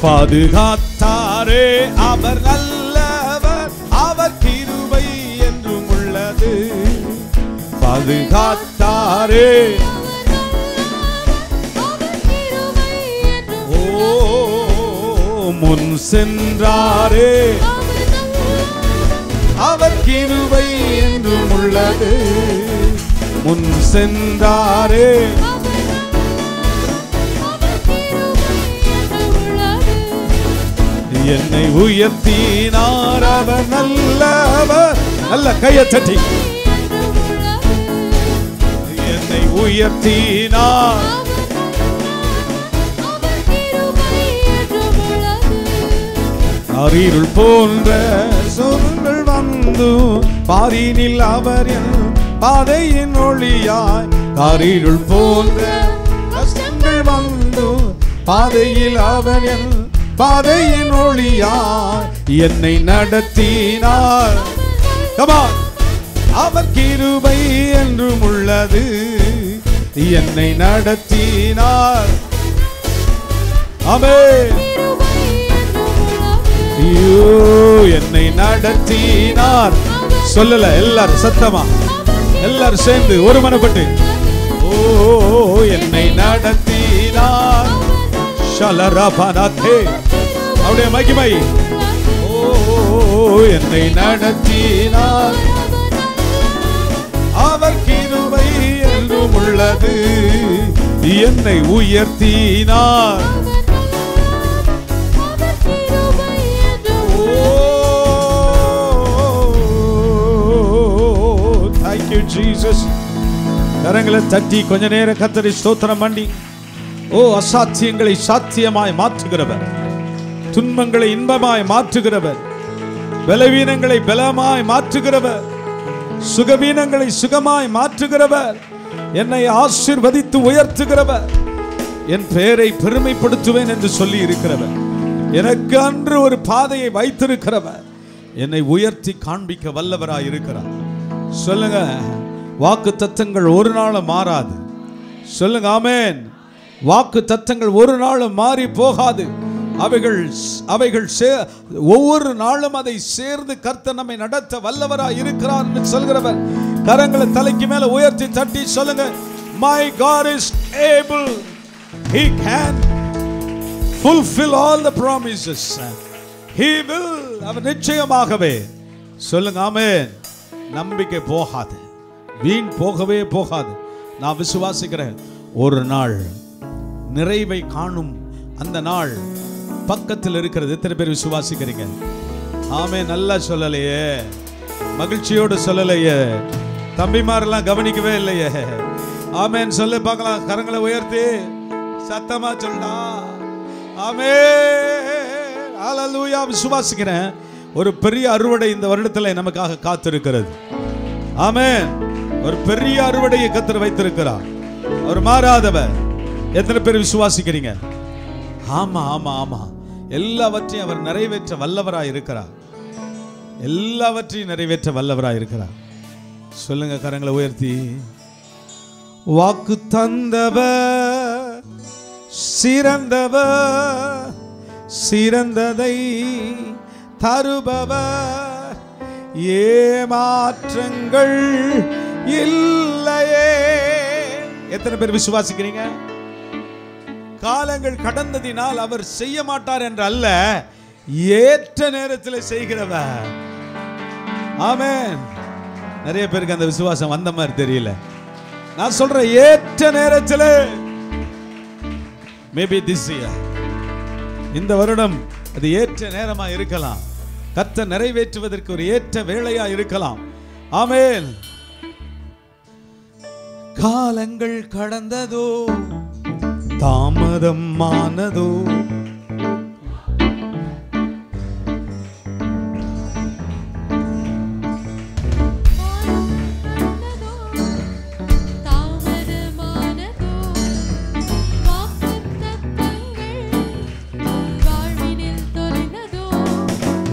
பாதுகாத்தாரே அவர் நல்லவர், அவர் கிருபை என்றும் உள்ளது. பாதுகாத்தாரே, முன் சென்றாரே, அவர் கிருபை என்றும் உள்ளது. முன் சென்றாரே, என்னை உயர்த்தினார் அவர் நல்லவர். நல்ல கையை தட்டி. என்னை உயர்த்தினார், அருள் போன்ற சொற்கள் வந்து பாரினில் அவர் பாதையின் ஒளியாய். அருள் போன்ற கஷ்டங்கள் வந்து பாதையில் அவர் பாதையின் ஒளியாய் என்னை நடத்தினார். அவர் கிருபை என்றும் உள்ளது. என்னை நடத்தினார். ஆமென். என்னை நடத்தினார். சொல்லல எல்லாரும் சத்தமா, எல்லாரும் சேர்ந்து ஒரு மனப்பட்டு. ஓ என்னை நடத்தினார். ஷலரபனதே அவருடைய மகிமை. ஓ என்னை நடத்தினார். அவர் கிருபை என்றும் உள்ளது. என்னை உயர்த்தினார். Jesus. கரங்களை தட்டி கொஞ்ச நேரம் கர்த்தரை ஸ்தோத்திரம் பண்ணி, ஓ அசாத்தியங்களை சாத்தியமாய் மாற்றுகிறவர், துன்பங்களை இன்பமாய் மாற்றுகிறவர், பலவீனங்களை பலமாய் மாற்றுகிறவர், சுகவீனங்களை சுகமாய் மாற்றுகிறவர், என்னை ஆசீர்வதித்து உயர்த்துகிறவர், என் பெயரை பெருமைப்படுத்துவேன் என்று சொல்லி இருக்கிறவர், எனக்கு அன்று ஒரு பாதையை வைத்திருக்கிறவர், என்னை உயர்த்தி காண்பிக்க வல்லவராய் இருக்கிறார். சொல்லுங்க, வாக்கு தத்தங்கள் ஒரு நாளும் மாறாது. சொல்லுங்க ஆமென். வாக்கு தத்தங்கள் ஒரு நாளும் மாறி போகாது. அவைகள் ஒவ்வொரு நாளும் அதை சேர்ந்து கர்த்தர் நம்மை நடத்த வல்லவராய் இருக்கிறார் என்று சொல்கிறவர் கரங்களை தலைக்கு மேல உயர்த்தி தட்டி சொல்லுங்க, my God is able, he can fulfill all the promises, he will. அவர் நிச்சயமாகவே. சொல்லுங்க ஆமென். நம்பிக்கை போகாது, வீண் போகவே போகாது. நான் விசுவாசிக்கிறேன், ஒரு நாள் நிறைவை காணும் அந்த நாள் பக்கத்தில் இருக்கிறது. எத்தனை பேர் விசுவாசிக்கிறீங்க? ஆமென். நல்லா சொல்லலையே, மகிழ்ச்சியோடு சொல்லலையே, தம்பிமாரெல்லாம் கவனிக்கவே இல்லையே. ஆமென் சொல்லு பார்க்கலாம். கரங்களை உயர்த்தி சத்தமா சொல்லா. ஆமென். ஹalleluya. விசுவாசிக்கிறேன் ஒரு பெரிய அறுவடை இந்த வருடத்துல நமக்காக காத்திருக்கிறது. ஆமென். ஒரு பெரிய அறுவடையை கர்த்தர் வைத்திருக்கிறார். அவர் மாறாதவர். எத்தனை பேர் விசுவாசிக்கிறீங்க? ஆமா ஆமா ஆமா. எல்லாவற்றையும் அவர் நிறைவேற்ற வல்லவராய் இருக்கிறார். எல்லாவற்றையும் நிறைவேற்ற வல்லவராய் இருக்கிறார். சொல்லுங்க கரங்களை உயர்த்தி. வாக்கு தந்தவர் சிறந்தவர், சிறந்ததை தருபவர், ஏமாற்றங்கள் இல்லையே. எத்தனை பேர் விசுவாசிக்கிறீங்க? காலங்கள் கடந்ததினால் அவர் செய்ய மாட்டார் என்று அல்ல, ஏற்ற நேரத்தில் செய்கிறவர். ஆமென். நிறைய பேருக்கு அந்த விசுவாசம் வந்த மாதிரி தெரியல. நான் சொல்றேன், ஏற்ற நேரத்தில், மேபி திஸ் இயர், இந்த வருடம் அது ஏற்ற நேரமா இருக்கலாம். கர்த்தர் நிறைவேற்றுவதற்கு ஒரு ஏற்ற வேளையா இருக்கலாம். ஆமென். காலங்கள் கடந்ததோ தாமதம் ஆனதோ,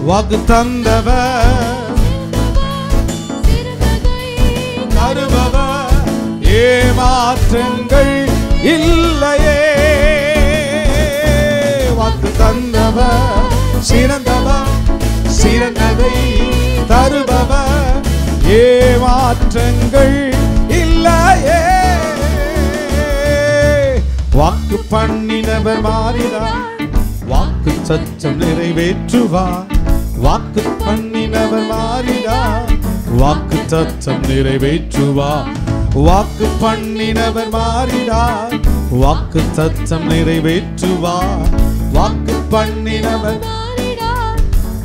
வாக்கு தந்தவர் தருபவர், ஏமாற்றங்கள் இல்லையே. வாக்கு தந்தவர் சிறந்தவர், சிறந்ததை தருபவர், ஏமாற்றங்கள் இல்லையே. வாக்கு பண்ணினவர் மாறினார், வாக்கு சத்தம் நிறைவேற்றுவார். வாக்கு பண்ணினவர் மாறினார், வாக்கு சத்தம் நிறைவேற்றுவார். வாக்கு பண்ணினவர் மாறினார், வாக்கு சத்தம் நிறைவேற்றுவார். வாக்கு பண்ணினவர் மாறினார்,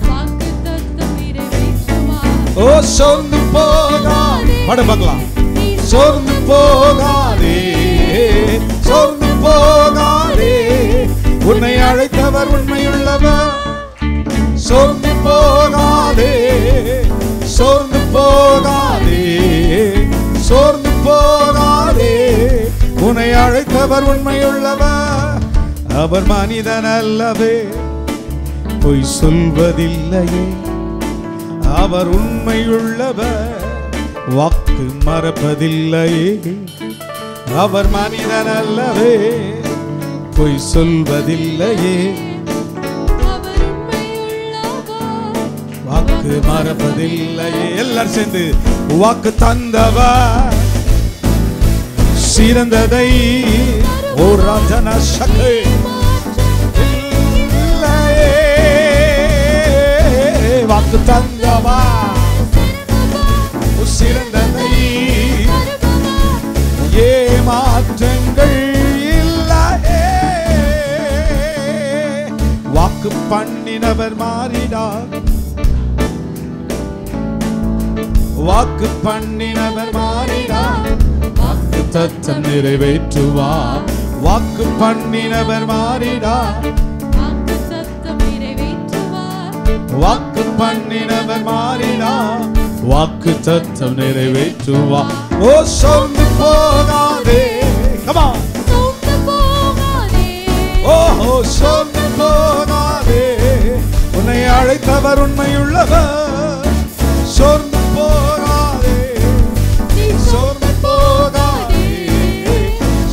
வாக்கு சத்தம் நிறைவேற்றுவார். ஓ சோர்ந்து போகாதே, பாட பார்க்கலாம். சோர்ந்து போகாதே, சோர்ந்து போகாதே, உன்னை அழைத்தவர் உண்மையுள்ளவர். சோர்ந்து போகாதே, சோர்ந்து போகாதே, சோர்ந்து போகாதே, உன்னை அழைத்தவர் உண்மையுள்ளவர். அவர் மனிதன் அல்லவே, பொய் சொல்வதில்லையே. அவர் உண்மையுள்ளவர், வாக்கு மறப்பதில்லையே. அவர் மனிதன் அல்லவே, பொய் சொல்வதில்லையே. வாக்கு மறப்பதில்லையே. எல்லாரும் சேர்ந்து வாக்கு தந்தவர் சிறந்ததை, ஓ ராஜன சக்கை இல்லையே. வாக்கு தந்தவர் சிறந்ததை, ஏமாற்றங்கள் இல்லையே. வாக்கு பண்ணினவர் மாறினார், வாக்கு பண்ணினவர் மாறினார், வாக்கு தத்தம் நிறைவேற்றுவார். வாக்கு பண்ணினவர் மாறினார், வாக்கு தத்தம் நிறைவேற்றுவார். வாக்கு பண்ணினவர் மாறினார், வாக்கு தத்தம் நிறைவேற்றுவார். ஓ சோர்ந்து போகாதே, come on. சோர்ந்து போகாதே, ஓ சோர்ந்து போகாதே, உன்னை அழைத்தவர் உண்மையுள்ளவர். சோர்ந்து போகாதே, சோர்ந்து போகாதே,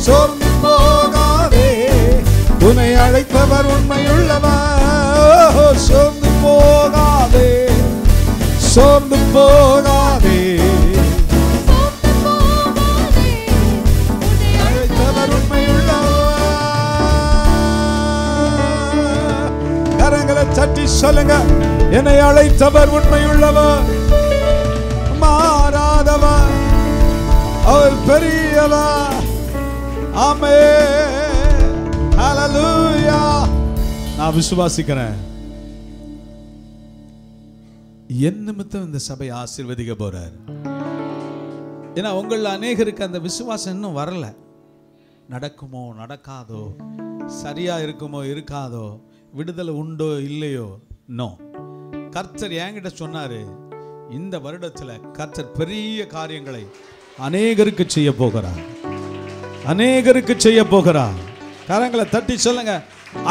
சோர்ந்து போகாதே, உன்னை அழைத்தவர் உண்மையுள்ளவர். சோர்ந்து போகாதே, சோர்ந்து போகாதே, உன்னை அழைத்தவர் உண்மையுள்ளவர். கரங்களை தட்டி சொல்லுங்க, என்னை அழைத்தவர் உண்மையுள்ளவர், மாறாதவர், அவர் பெரியவர். ஆமென். ஹல்லேலூயா. நான் விசுவாசிக்கிறேன், என் நிமித்தம் இந்த சபை ஆசீர்வதிக்க போறார். ஏன்னா உங்கள அநேகருக்கு அந்த விசுவாசம் இன்னும் வரல. நடக்குமோ நடக்காதோ, சரியா இருக்குமோ இருக்காதோ, விடுதலை உண்டோ இல்லையோ, நோ. கர்த்தர் என்கிட்ட சொன்னாரு, இந்த வருடத்துல கர்த்தர் பெரிய காரியங்களை அநேகருக்கு செய்ய போகிறார், அநேகருக்கு செய்ய போகிறார். கரங்களை தட்டி சொல்லுங்க,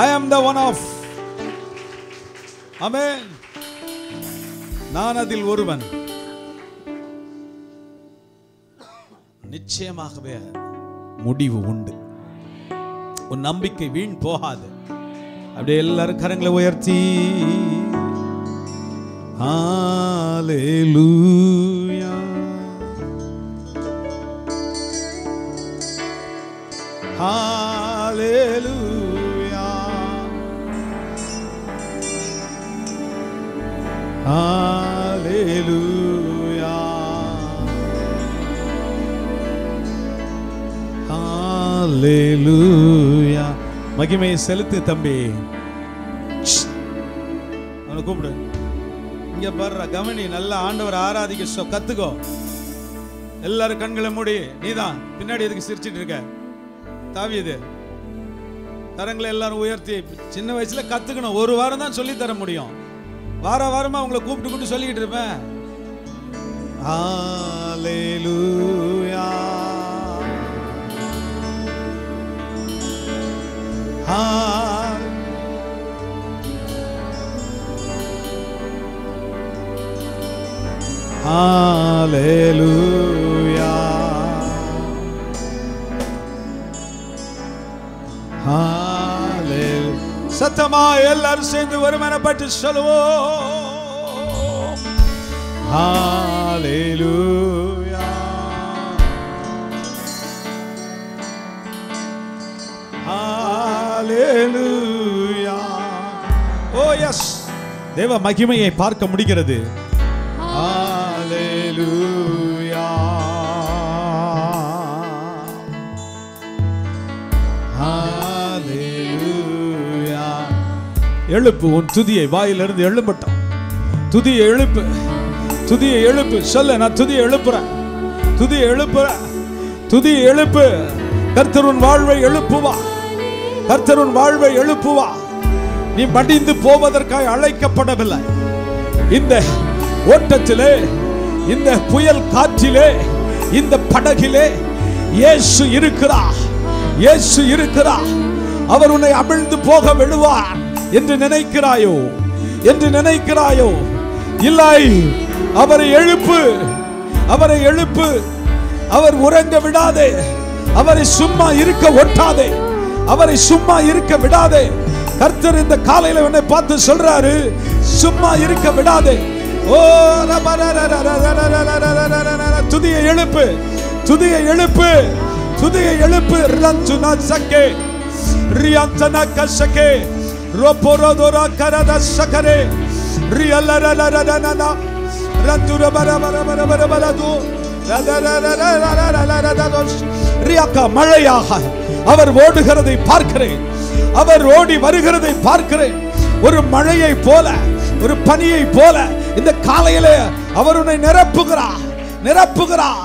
I am the one of. ஆமென். நான் அதில் ஒருவன். நிச்சயமாகவே முடிவு உண்டு. உன் நம்பிக்கை வீண் போகாது. அப்படியே எல்லாரும் கரங்களை உயர்த்தி ஹalleluya, ஹalleluya, ஹalleluya, ஹalleluya. மகிமையை செலுத்து தம்பி. அவனை கூப்பிடு. இங்க பாரு, கவனி, நல்ல ஆண்டவர் ஆராதிக்க கத்துக்கோ. எல்லாரும் கண்களை மூடி. நீதான் பின்னாடி எதுக்கு சிரிச்சிட்டு இருக்க? தாவீது கரங்களை எல்லாரும் உயர்த்தி. சின்ன வயசுல கத்துக்கணும். ஒரு வாரம் தான் சொல்லி தர முடியும். வார வாரமா உங்களை கூப்பிட்டு கூப்பிட்டு சொல்லிக்கிட்டு இருப்பேன். ஹalleluya, ஹalleluya, ஹalleluya. சத்தமா எல்லாரும் சேர்ந்து ஒருமனப்பட்டு சொல்லுவோம். ஹalleluya, ஹalleluya. ஓ எஸ், தேவ மகிமையை பார்க்க முடிகிறது. ஹalleluya, ஹalleluya. எழுப்பு, உன் துதியை வாயிலிருந்து எழும்பட்டும். துதியை எழுப்பு, துதியை எழுப்பு. சொல்ல, நான் துதியை எழுப்புறேன், துதியை எழுப்புறேன், துதியை எழுப்பு. கர்த்தர் உன் வாழ்வை எழுப்புவா, கர்த்தர் உன் வாழ்வை எழுப்புவா. நீ மடிந்து போவதற்காக அழைக்கப்படவில்லை. இந்த ஓட்டத்திலே, இந்த புயல் காற்றிலே, இந்த படகிலே இயேசு இருக்கிறார், இயேசு இருக்கிறார். அவர் உன்னை அமிழ்ந்து போக விடுவார் என்று நினைக்கிறாயோ, என்று நினைக்கிறாயோ? இல்லை, அவரை எழுப்பு, அவரை எழுப்பு. அவர் உறங்க விடாதே, அவரை சும்மா இருக்க ஒட்டாதே, அவரை சும்மா இருக்க விடாதே. கர்த்தர் இந்த காலையில உன்னை பார்த்து சொல்றாரு, சும்மா இருக்க விடாதே. ஓ துதியை எழுப்பு, துதியை எழுப்பு, துதியை எழுப்பு. ரஞ்சுனா சக்கே ரியாந்தனா கசக்கே ரோபோரோதோரா கரதா சக்கரே ரியலரலரலனா ரந்துர பரபரபரபரபரது ரியாக்கா. மழையாக அவர் ஓடுகிறதை பார்க்கிறேன், அவர் ஓடி வருகிறதை பார்க்கிறேன். ஒரு மழையை போல, ஒரு பனியை போல இந்த காலையிலே அவர் உன்னை நிரப்புகிறார், நிரப்புகிறார்.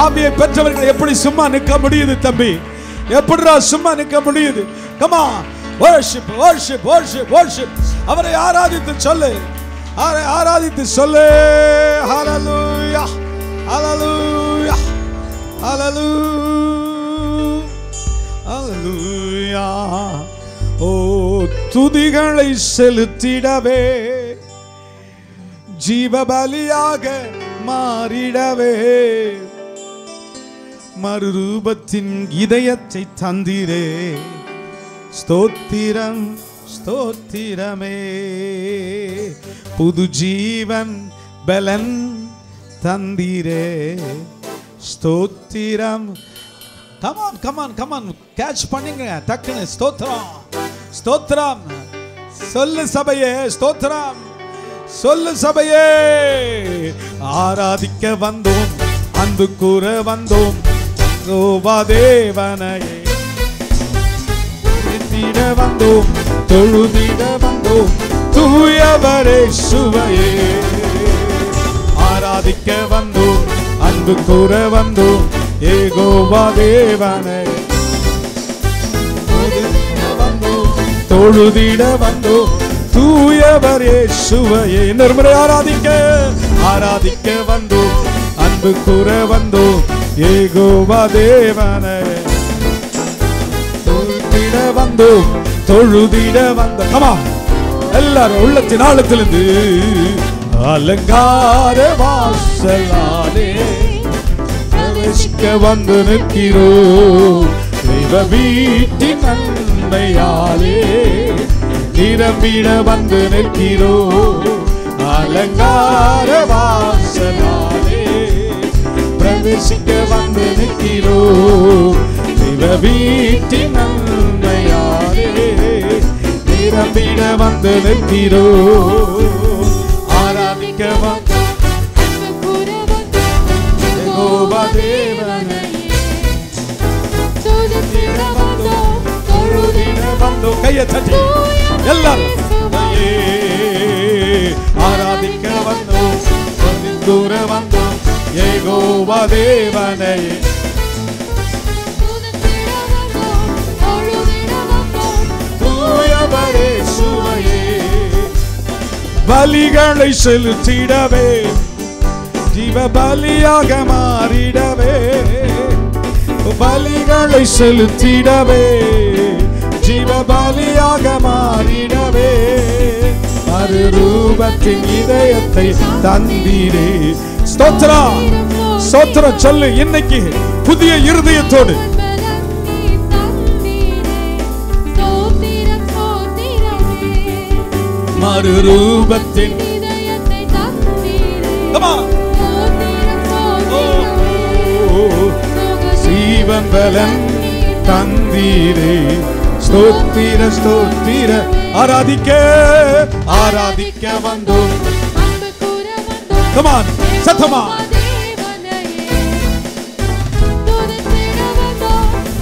ஆவியை பெற்றவர்கள் எப்படி சும்மா நிற்க முடியுது தம்பி? எப்படிடா சும்மா நிற்க முடியுது? Come on, worship, worship, worship, worship. அவரை ஆராதித்து சொல்லு, அவரை ஆராதித்து சொல்லு. Hallelujah, hallelujah, hallelujah, hallelujah. ஓ துதிகளை செலுத்திடவே, ஜீவபலியாக மாறிடவே, மறுரூபத்தின் இதயத்தை தந்திரே. ஸ்தோத்திரம், ஸ்தோத்திரமே. புது ஜீவன் பலன் தந்திரே. ஸ்தோத்திரம். Come on, come on, come on, catch பண்ணுங்க டக்குனு. ஸ்தோத்திரம், ஸ்தோத்திரம். சொல்லு சபையே, ஸ்தோத்திரம். சொல்லு சபையே. ஆராதிக்க வந்தோம், அன்பு கூற வந்தோம், யெகோவா தேவனையே. துதித்திட வந்தோம், தொழுதிட வந்தோம், தூயவரே சுவையே. ஆராதிக்க வந்தோம், அன்பு கூற வந்தோம், யெகோவா தேவனையே. தொழுதிட வந்தோம் தூயவர் இயேசுவையே. இன்னொரு முறை ஆராதிக்க வந்தோம், அன்பு கூற வந்தோம் யெகோவா தேவனே. தொழுதிட வந்தோம் தொழுதிட வந்தோம். கமா எல்லாரும் உள்ளத்தின் ஆழத்திலிருந்து அலங்கார வாசலாலே பிரவேசிக்க வந்து நிற்கிறோம். தெய்வ வீட்டின் நன்மையாலே நிரம்பிட வந்து நிற்கிறோம். அலங்கார வாசலாலே பிரவேசிக்க வந்து நிற்கிறோம். தெய்வ வீட்டின் நன்மையாலே நிரம்பிட வந்து நிற்கிறோம். ஆராதிக்க வந்து யெகோவா தேவனே. கையை தட்டி எல்லாரும் ஆராதிக்க வந்தோம், தூர வந்தோம் யெகோவா தேவனே. தூயவர் இயேசுவையே. பலிகளை செலுத்திடவே ஜீவ பலியாக மாறிடவே, பலிகளை செலுத்திடவே ஜீவ பலியாக மாறிடவே, மறுரூபத்தின் இதயத்தை தந்தீரே. ஸ்தோத்ரா ஸ்தோத்ரா சொல்லு. இன்னைக்கு புதிய இருதயத்தோடு மறுரூபத்தின் ஜீவன் பலன் தந்தீரே. ஸ்தோத்திர ஸ்தோத்திர. ஆராதிக்க வந்தோம். Come on, சத்தமா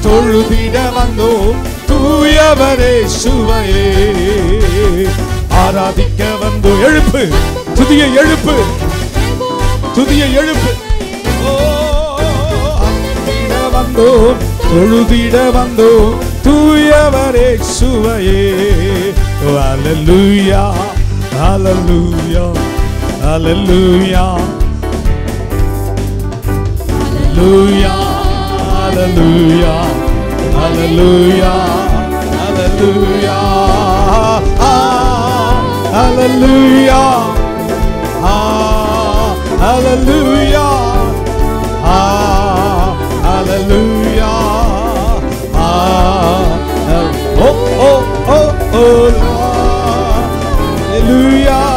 தொழுதிட வந்தோம் தூயவர் இயேசுவையே. ஆராதிக்க வந்தோம். எழுப்பு, துதிய எழுப்பு, துதிய எழுப்பு. வந்தோம் தொழுதிட வந்தோம் தூயவர் இயேசுவையே. ஹல்லேலூயா ஹல்லேலூயா ஹல்லேலூயா ஹல்லேலூயா ஹல்லேலூயா ஹல்லேலூயா ஹல்லேலூயா ஹல்லேலூயா ஹல்லேலூயா hallelujah. Oh oh oh oh hallelujah.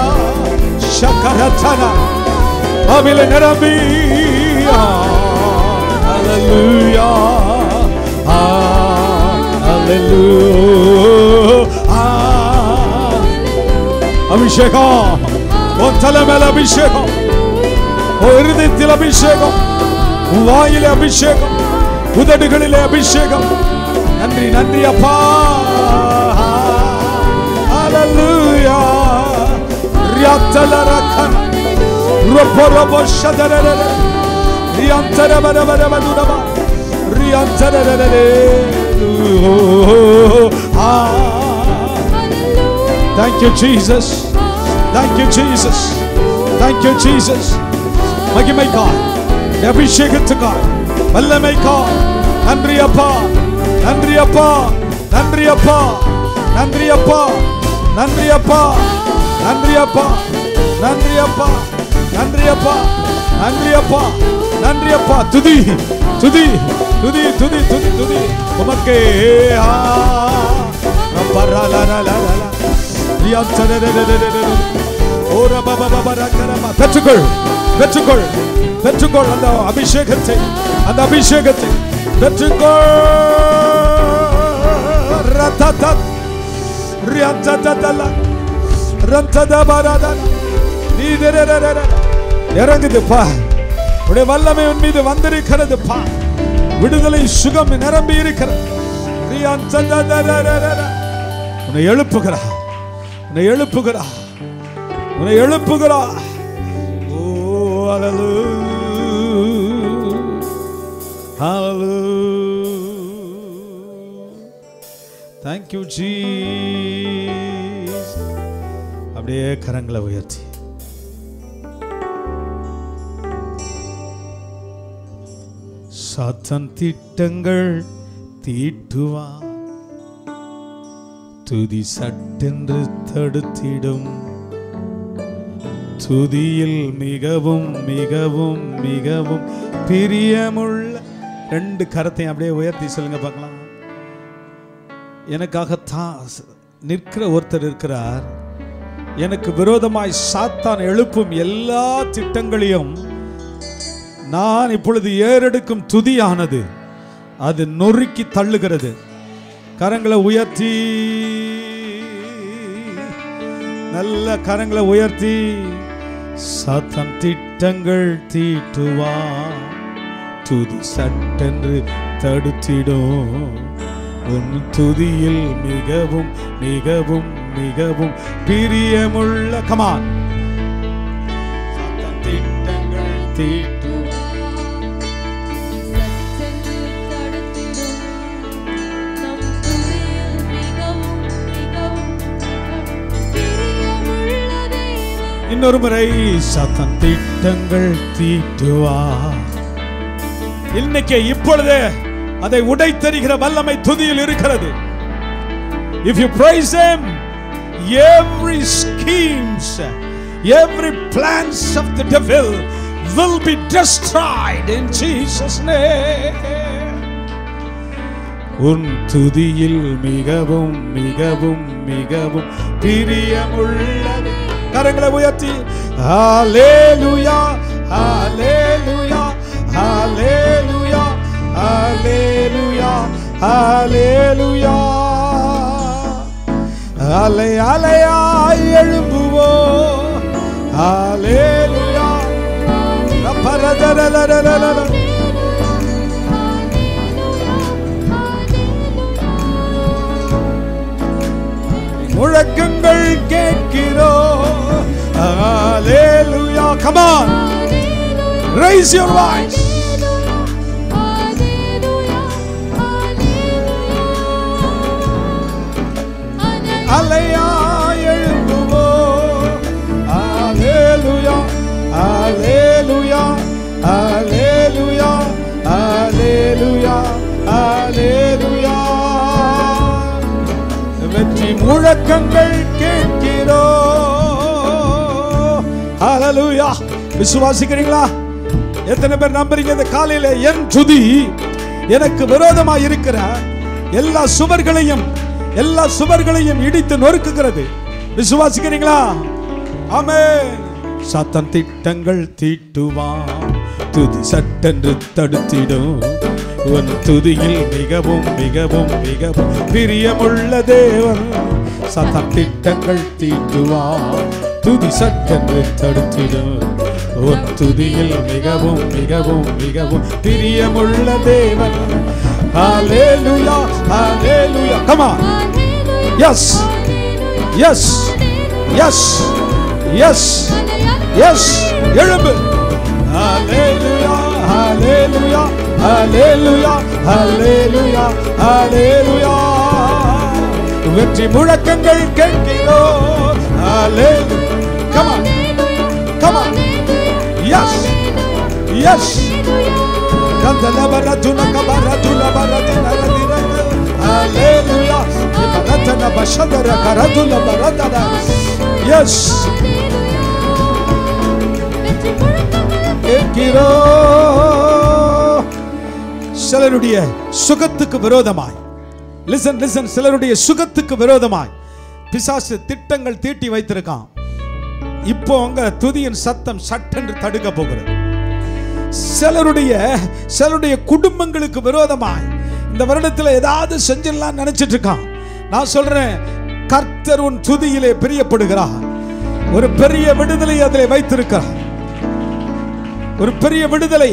Shakaratana abile narabi. Hallelujah. Hallelujah. Abhishekam on talamela abhishekam o irudithil abhishekam வாயிலே அபிஷேகம் உதடுகளிலே அபிஷேகம். நன்றி நன்றி அப்பா. ஹல்லேலூயா. ரியாத்தலரகன் ரோபரோபஷதரரர ரியாந்தரபரபரபதுரபா ரியாந்தரரரர. Thank you Jesus. Thank you Jesus. Thank you Jesus. மகிமைக்காய் அபிஷேகத்துக்காய் வல்லமைக்காய் நன்றி அப்பா. நன்றி அப்பா. நன்றி அப்பா. நன்றி அப்பா. நன்றி அப்பா. நன்றி அப்பா. நன்றி அப்பா. நன்றி அப்பா. நன்றி அப்பா. நன்றி அப்பா. துதி துதி துதி துதி துதி துதி உமக்கே. பெற்றுக்கொள் பெற்றுக்கொள் பெற்றுக்கொள் அந்த அபிஷேகத்தை, அந்த அபிஷேகத்தை பெற்றுக்கொள். இறங்குதுப்பா. உடைய வல்லமை உன் மீது வந்திருக்கிறதுப்பா. விடுதலை சுகம் நிரம்பி இருக்கிறது. உன்னை எழுப்புகிறா, உன்னை எழுப்புகிறா, உன்னை எழுப்புகிறா. Thank you Jesus. அப்படியே கரங்களை உயர்த்தி சாத்தான் திட்டங்கள் தீட்டுவான், துதி சட்டென்று தடுத்திடும். துதியில் மிகவும் மிகவும் மிகவும் பிரியமுள்ள. ரெண்டு கரத்தையும் அப்படியே உயர்த்தி சொல்லுங்க பார்க்கலாம். எனக்காகத்தான் நிற்கிற ஒருத்தர் இருக்கிறார். எனக்கு விரோதமாய் சாத்தான் எழுப்பும் எல்லா திட்டங்களையும் நான் இப்பொழுது ஏறெடுக்கும் துதியானது அது நொறுக்கி தள்ளுகிறது. கரங்களை உயர்த்தி, நல்ல கரங்களை உயர்த்தி. சாத்தான் திட்டங்கள் தீட்டுவான், துதி சட்டென்று தடுத்திடும். உன் துதியில் மிகவும் மிகவும் மிகவும் பிரியமுள்ள. கமான். சாத்தான் திட்டங்கள் தீட்டுவான், சட்டென்று தடுத்திடும். நம் துதியில் மிகவும் மிகவும் பிரியமுள்ள தேவன். இன்னொரு முறை. சாத்தான் திட்டங்கள் தீட்டுவான். இன்னைக்கு இப்பொழுது அதை உடைத்தெறிகிற வல்லமை துதியில் இருக்கிறது. If you praise him, every schemes, every plans of the devil will be destroyed in Jesus name. உன் துதியில் மிகவும் மிகவும் மிகவும் பிரியமுள்ளது. கரங்களை உயர்த்தி ஹalleluya ஹalleluya ஹalleluya ஹalleluya ஹalleluya. அலை அலையாய் எழும்புவோம். ஹalleluya ரப்பரதரலலலல. முழக்கங்கள் கேட்கிறோம். ஹalleluya. Come on, raise your voice. அலையாய் எழும்புவோம். ஹalleluya ஹalleluya ஹalleluya ஹalleluya ஹalleluya. வெற்றி முழக்கங்கள் கேட்கிறோம். ஹalleluya. விசுவாசிக்கிறீங்களா? எத்தனை பேர் நம்புறீங்க? இந்த காலையில என் துதி எனக்கு விரோதமாய் இருக்கிற எல்லா சுவர்களையும் இடித்து நொறுக்குகிறது. விசுவாசிக்கிறீங்களா? ஆமென். சாத்தான் திட்டங்கள் தீட்டுவான், துதி சட்டென்று தடுத்திடும். உன் துதியில் மிகவும் மிகவும் மிகவும் பிரியமுள்ள தேவன். சாத்தான் திட்டங்கள் தீட்டுவான், துதி சட்டென்று தடுத்திடும். உன் துதியில் மிகவும் மிகவும் மிகவும் பிரியமுள்ள தேவன். Hallelujah, hallelujah. Come on. Yes, yes, yes, yes, yes. எழும்பு. Hallelujah, hallelujah, hallelujah, hallelujah, hallelujah. வெற்றி முழக்கங்கள் கேட்கிறோம். Hallelujah. Come on, come on. Yes, yes. Kandala baratuna kabaratuna baratuna radina. Hallelujah. Baratana bashadara karatuna baratana. Yes. கேட்கிறோ. சிலருடைய சுகத்துக்கு விரோதமாய், listen listen, சிலருடைய சுகத்துக்கு விரோதமாய் பிசாசு திட்டங்கள் தீட்டி வைத்திருக்கான். இப்போ உங்க துதியின் சத்தம் சட்டென்று தடுக்க போகிறது. சிலருடைய குடும்பங்களுக்கு விரோதமாய் இந்த வருடத்தில் ஏதாவது செஞ்சிடலாம் நினைச்சிட்டு இருக்கான். நான் சொல்றேன், கர்த்தர் உன் துதியிலே பிரியப்படுகிறார். ஒரு பெரிய விடுதலை அதில் வைத்திருக்கிறார். ஒரு பெரிய விடுதலை.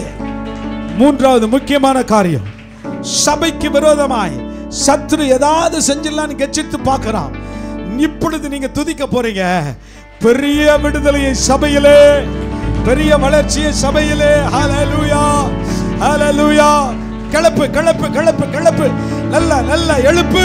மூன்றாவது முக்கியமான காரியம், சபைக்கு விரோதமாய் சத்துரு ஏதாவது செஞ்சிடலான்னு கெச்சித்து பார்க்கிறான். இப்பொழுது நீங்க துதிக்க போறீங்க. பெரிய விடுதலையை சபையிலே, பெரிய வளர்ச்சியை சபையிலே. ஹalleluya ஹalleluya. கிளப்பு கிளப்பு கிளப்பு கிளப்பு. நல்ல நல்ல எழுப்பு.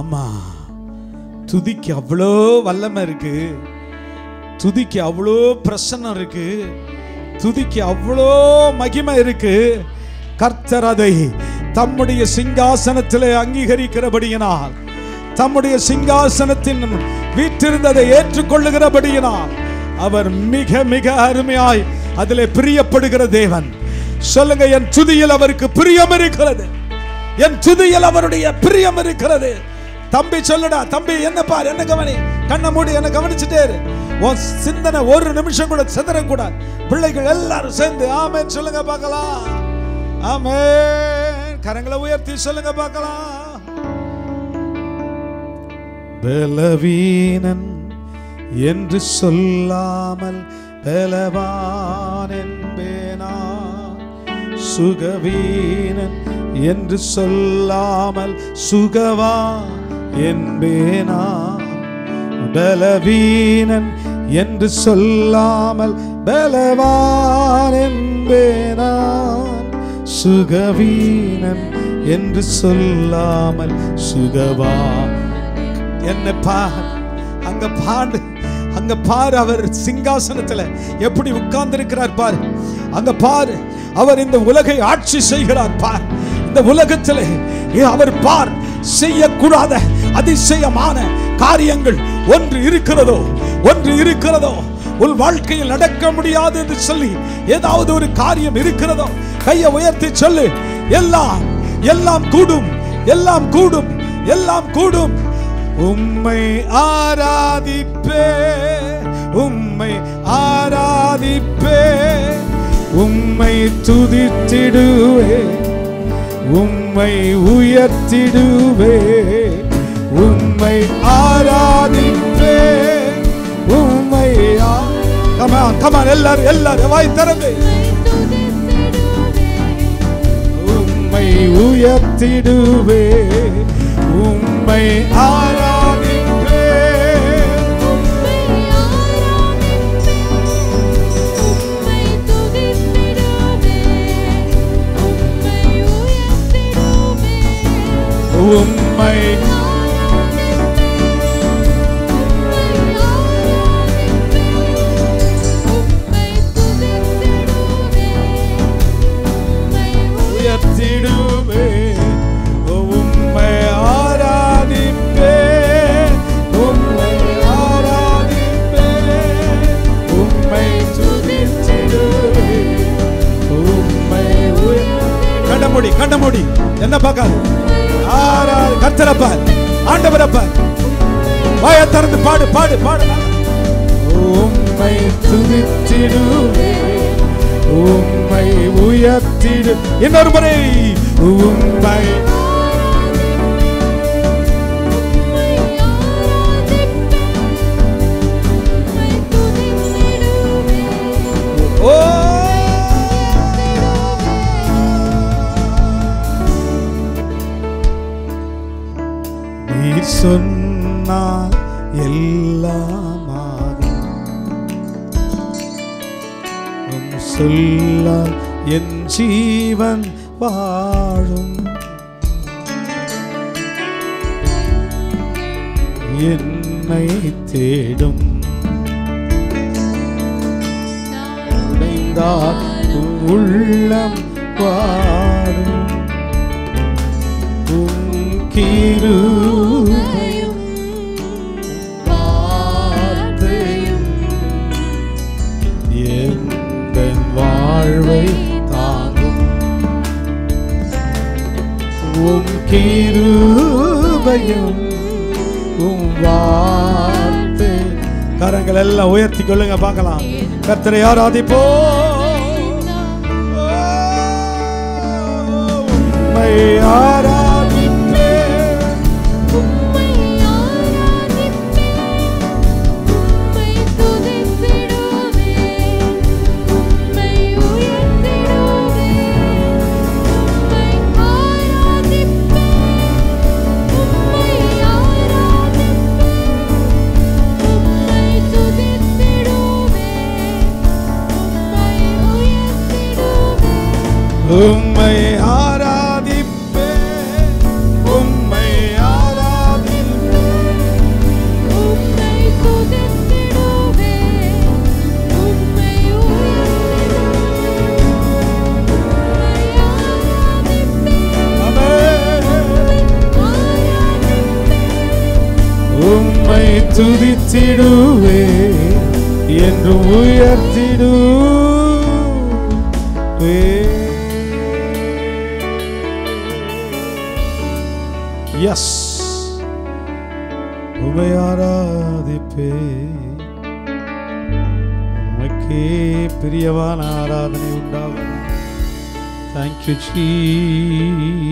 ஆமா, துதிக்கு அவ்வளோ வல்லமை இருக்கு, துதிக்கு அவ்வளோ பிரசன்னம் இருக்கு, துதிக்கு அவ்வளோ மகிமை இருக்கு. கர்த்தர் அதை தம்முடைய சிங்காசனத்திலே அங்கீகரிக்கிறபடியினால், தம்முடைய சிங்காசனத்தின் வீற்றிருந்ததை ஏற்றுக்கொள்ளுகிறபடியினால் அவர் மிக மிக அருமையாய் அதிலே பிரியப்படுகிற தேவன். சொல்லுங்க, என் துதியில் அவருக்கு பிரியம் இருக்கிறது, என் துதியில் அவருடைய பிரியம் இருக்கிறது. தம்பி சொல்லுடா, தம்பி என்ன பாரு, என்ன கவனி, கண்ணை மூடி என்ன கவனிச்சுட்டே இரு. உன் சிந்தனை ஒரு நிமிஷம் கூட சிதறக்கூடாது. பிள்ளைகள் எல்லாரும் சேர்ந்து ஆமென் சொல்லுங்க பார்க்கலாம். ஆமென், கரங்களை உயர்த்தி சொல்லுங்க பார்க்கலாம். பலவீனன் என்று சொல்லாமல் பலவான் என்பேனா, சுகவீனன் என்று சொல்லாமல் சுகவா என்பேனா, பலவீனன் என்று சொல்லாமல் பலவான் என்பேனா, சுகவீனன் என்று சொல்லாமல் சுகவா. என்ன பார், அங்க பாடு, அங்க பாரு, அவர் சிங்காசனத்துல எப்படி உட்கார்ந்து இருக்கிறார் பாரு, அங்க பாரு, அவர் இந்த உலகை ஆட்சி செய்கிறார் பார். இந்த உலகத்திலே அவர் பார், செய்யக்கூடாத அதிசயமான காரியங்கள் ஒன்று இருக்கிறதோ, ஒன்று இருக்கிறதோ, உன் வாழ்க்கையில் நடக்க முடியாது என்று சொல்லி ஏதாவது ஒரு காரியம் இருக்கிறதோ, கையை உயர்த்தி சொல்லு. எல்லாம் எல்லாம் கூடும், எல்லாம் கூடும், எல்லாம் கூடும். உம்மை ஆராதிப்பே, உம்மை ஆராதிப்பே, உம்மை துதித்திடுவே, உம்மை உயர்த்திடுவே, உம்மை ஆராதிப்பே, உம்மை கமான் எல்லாரும் எல்லாரும் வாய் திறந்து உம்மை உயர்த்திடுவே, உம்மை ஆராதிப்பே, உம்மை உயர்த்திடுவே, உம்மை ஆராதிப்பே, உம்மை ஆராதிப்பே, உம்மை துதித்திடுவே, உம்மை கண்ண மூடி என்ன பார்க்காது, கர்த்தரப்பார், ஆண்டவரப்பார், வாயை திறந்து பாடு பாடு பாடு. உம்மை துதித்திடுவே, உம்மை உயர்த்திடு. இன்னொரு முறை உம்மை ஓ நீர் சொன்னால் எல்லாமாகும், சொல்லால் என் ஜீவன் வாழும், என்னை தேடும் உடைந்தால் உள்ளம் வாடும், கிருபையும் வார்த்தையும் என் வாழ்வை தாங்கும், உம் கிருபையும் உம் வார்த்தை. கரங்கள் எல்லாம் உயர்த்தி கொள்ளுங்க பார்க்கலாம். கர்த்தரை ஆராதிப்போம், உம்மை ஆராதிப்பே, உம்மை ஆராதிப்பே, உம்மை துதித்திடுவே, உம்மை ஆராதிப்பேன், உம்மை ஆராதிப்பேன், உம்மை துதித்திடுவேன், உம்மை உம்மை துதித்திடுவே என்று உயர்த்திடுவே. எஸ், உம்மை ஆராதிப்பே, உமக்கே பிரியமான ஆராதனை உண்டாகும். Thank you Jesus.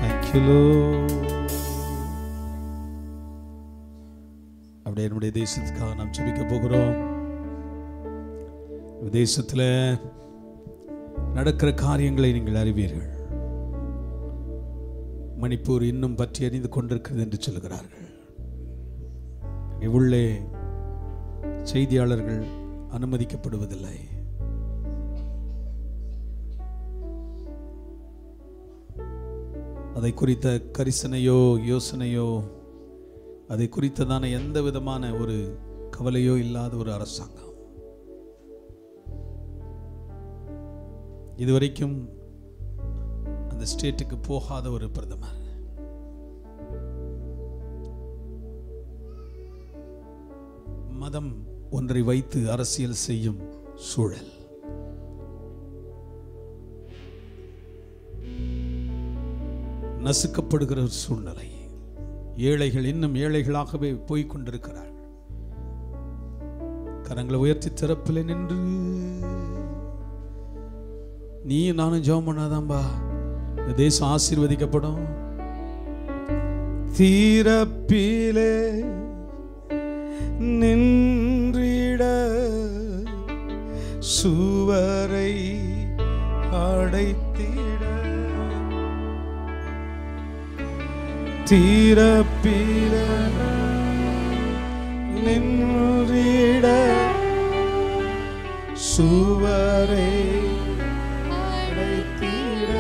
Thank you, Lord. அப்படியே நம்முடைய தேசத்துக்காக நாம் ஜெபிக்க போகிறோம். தேசத்தில் நடக்கிற காரியங்களை நீங்கள் அறிவீர்கள். மணிப்பூர் இன்னும் பற்றி அறிந்து கொண்டிருக்கிறது என்று சொல்கிறார்கள். உள்ளே செய்தியாளர்கள் அனுமதிக்கப்படுவதில்லை. அதை குறித்த கரிசனையோ யோசனையோ அதை குறித்ததான எந்த விதமான ஒரு கவலையோ இல்லாத ஒரு அரசாங்கம். இதுவரைக்கும் அந்த ஸ்டேட்டுக்கு போகாத ஒரு பிரதமர். மதம் ஒன்றை வைத்து அரசியல் செய்யும் சூழல். நசுக்கப்படுகிற ஒரு சூழ்நிலை. ஏழைகள் இன்னும் ஏழைகளாகவே போய்கொண்டிருக்கிறார்கள். கரங்களை உயர்த்தி திறப்பில் நின்று நீ நானும் ஜெபம் பண்ணாதான்பா இந்த தேசம் ஆசீர்வதிக்கப்படும். தீரப்பிலே நின்றிட சுவரை அடைத்திட, தீரப்பில நின்றிட சுவரை அடைத்திட,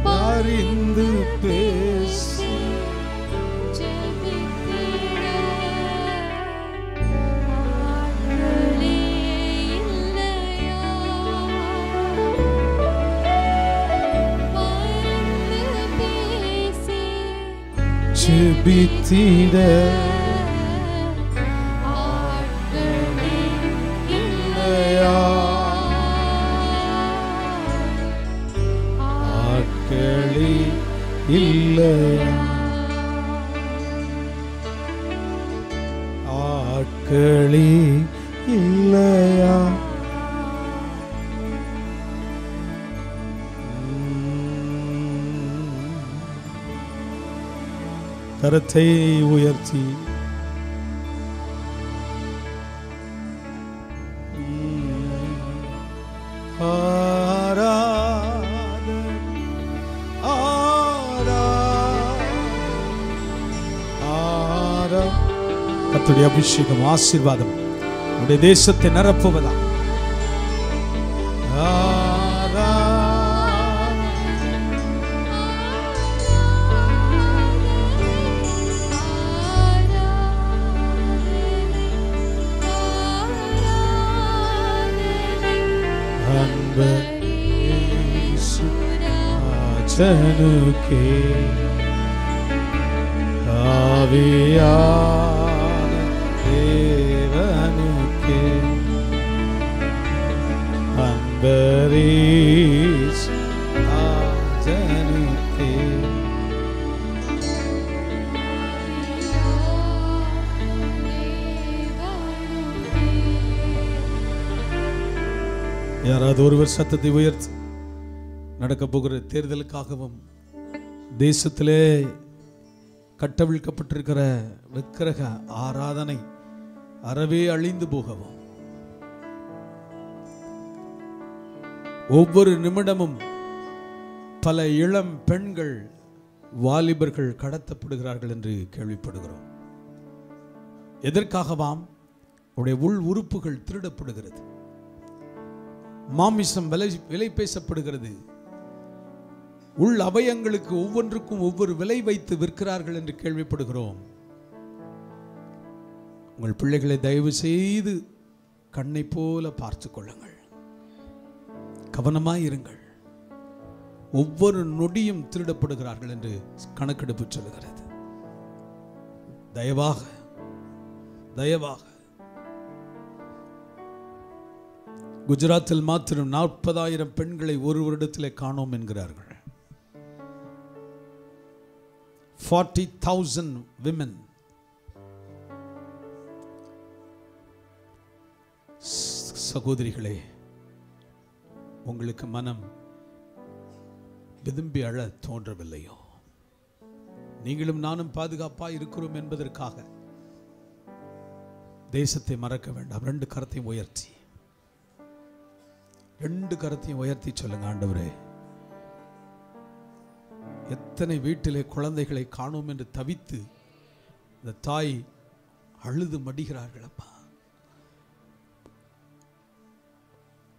பரிந்து பேசி ஜெபித்திட இல்லையா, ஆட்களே இல்லையா, ஆட்களே இல்லையா. கரத்தை உயர்த்தி கர்த்தருடைய அபிஷேகம் ஆசீர்வாதம் நம்முடைய தேசத்தை நிரப்புவதா. ஜனுக்கே ஆவியான தேவனுக்கே அன்பரீஸ் ஜனுக்கே. யாராவது ஒருவர் சத்தத்தை உயர்த்தி நடக்க போகிற தேர்தலுக்காகவும் தேசத்திலே கட்டவிழ்க்கப்பட்டிருக்கிற விக்கிரக ஆராதனை அறவே அழிந்து போகவும், ஒவ்வொரு நிமிடமும் பல இளம் பெண்கள் வாலிபர்கள் கடத்தப்படுகிறார்கள் என்று கேள்விப்படுகிறோம். எதற்காகவாம்? உடைய உள் உறுப்புகள் திருடப்படுகிறது, மாமிசம் விலை பேசப்படுகிறது, உள் அவயங்களுக்கு ஒவ்வொன்றுக்கும் ஒவ்வொரு விலை வைத்து விற்கிறார்கள் என்று கேள்விப்படுகிறோம். உங்கள் பிள்ளைகளை தயவு செய்து கண்ணை போல பார்த்து கொள்ளுங்கள், கவனமாயிருங்கள். ஒவ்வொரு நொடியும் திருடப்படுகிறார்கள் என்று கணக்கெடுப்பு சொல்லுகிறது. தயவாக தயவாக குஜராத்தில் மாத்திரம் 40,000 பெண்களை ஒரு வருடத்திலே காணோம் என்கிறார்கள். 40,000 women. சகோதரிகளே, உங்களுக்கு மனம் விரும்பி அழ தோன்றவில்லையோ? நீங்களும் நானும் பாதுகாப்பாக இருக்கிறோம் என்பதற்காக தேசத்தை மறக்க வேண்டாம். 2 கரத்தையும் உயர்த்தி, 2 கரத்தையும் உயர்த்தி சொல்லுங்க, ஆண்டவரே, எத்தனை வீட்டிலே குழந்தைகளை காணோம் என்று தவித்து இந்த தாய் அழுது மடிகிறார்கள். அப்பா,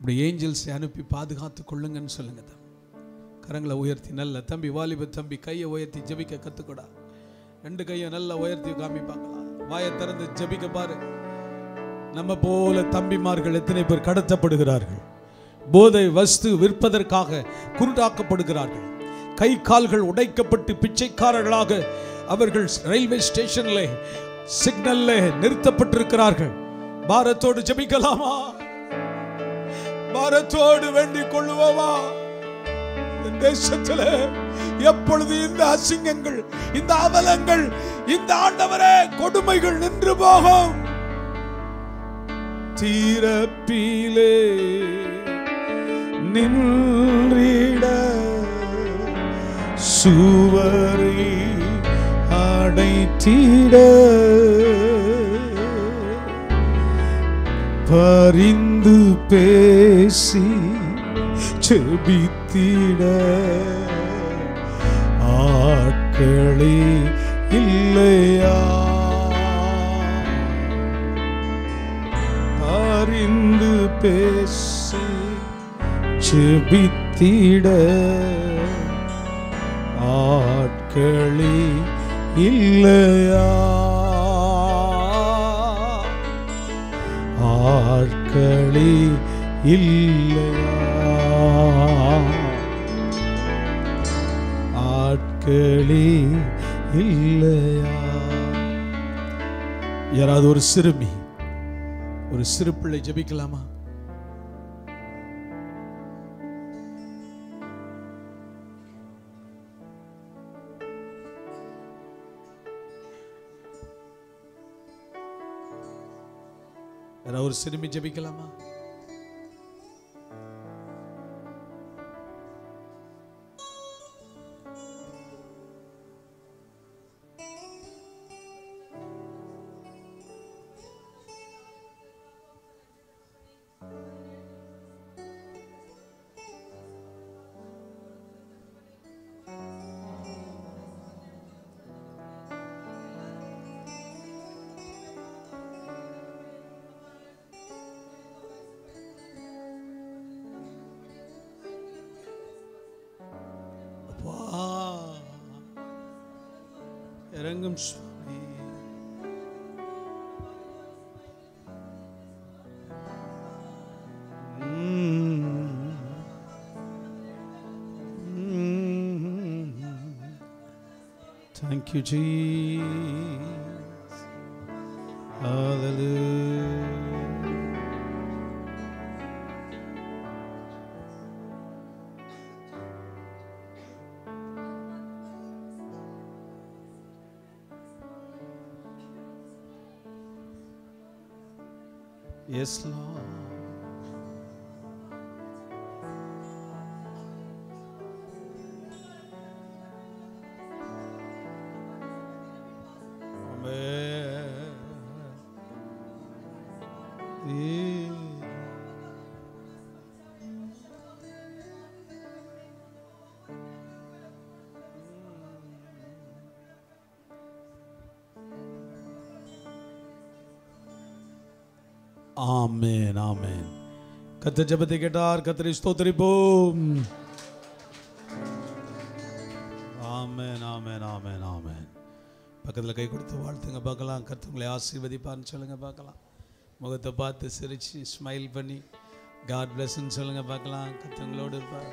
இப்படி ஏஞ்சல்ஸை அனுப்பி பாதுகாத்து கொள்ளுங்கன்னு சொல்லுங்க. கரங்களை உயர்த்தி, நல்ல தம்பி, வாலிப தம்பி, கையை உயர்த்தி ஜெபிக்க கத்துக்கூடா. 2 கையை நல்லா உயர்த்தி காமி பார்க்கலாம். வாயை திறந்து ஜெபிக்க பாரு. நம்ம போல தம்பிமார்கள் எத்தனை பேர் கடத்தப்படுகிறார்கள், போதை வஸ்து விற்பதற்காக குருடாக்கப்படுகிறார்கள், கை கால்கள் உடைக்கப்பட்டு பிச்சைக்காரர்களாக அவர்கள் ரயில்வே ஸ்டேஷன்ல சிக்னல்ல நிறுத்தப்பட்டிருக்கிறார்கள். பாரத்தோடு ஜெபிக்கலாமா? பாரத்தோடு வேண்டிக் கொள்ளுவோமா? தேசத்தில் எப்பொழுது இந்த அசிங்கங்கள், இந்த அவலங்கள், இந்த ஆண்டவரே கொடுமைகள் நின்று போகும்? தீரப்பிலே நின்றிட சுவரை அடைத்திட பரிந்து பேசி செபித்திட ஆட்களே இல்லையா? பரிந்து பேசி செபித்திட ஆட்களே இல்லையா? ஆட்களே இல்லையா? ஆட்களே இல்லையா? யாராவது ஒரு சிறுமி, ஒரு சிறு பிள்ளை ஜெபிக்கலாமா? யாராவது ஒரு சிறுமி ஜெபிக்கலாமா? இறங்கும் சுவாமி. Thank you, Jesus. Hallelujah. Yes, Lord. Amen. ஆமென் ஆமென். கர்த்தர் ஜெபத்தை கேட்டார். கர்த்தரை ஸ்தோத்திரிப்போம். ஆமென் ஆமென் ஆமென் ஆமென். பக்கத்தில் கை கொடுத்து வாழ்த்துங்க பார்க்கலாம். கர்த்தர் உங்களை ஆசீர்வதிப்பார்னு சொல்லுங்க பார்க்கலாம். முகத்தை பார்த்து சிரிச்சு ஸ்மைல் பண்ணி காட் பிளஸ்ன்னு சொல்லுங்க பார்க்கலாம். கர்த்தர் உங்களோடு இருப்பார்.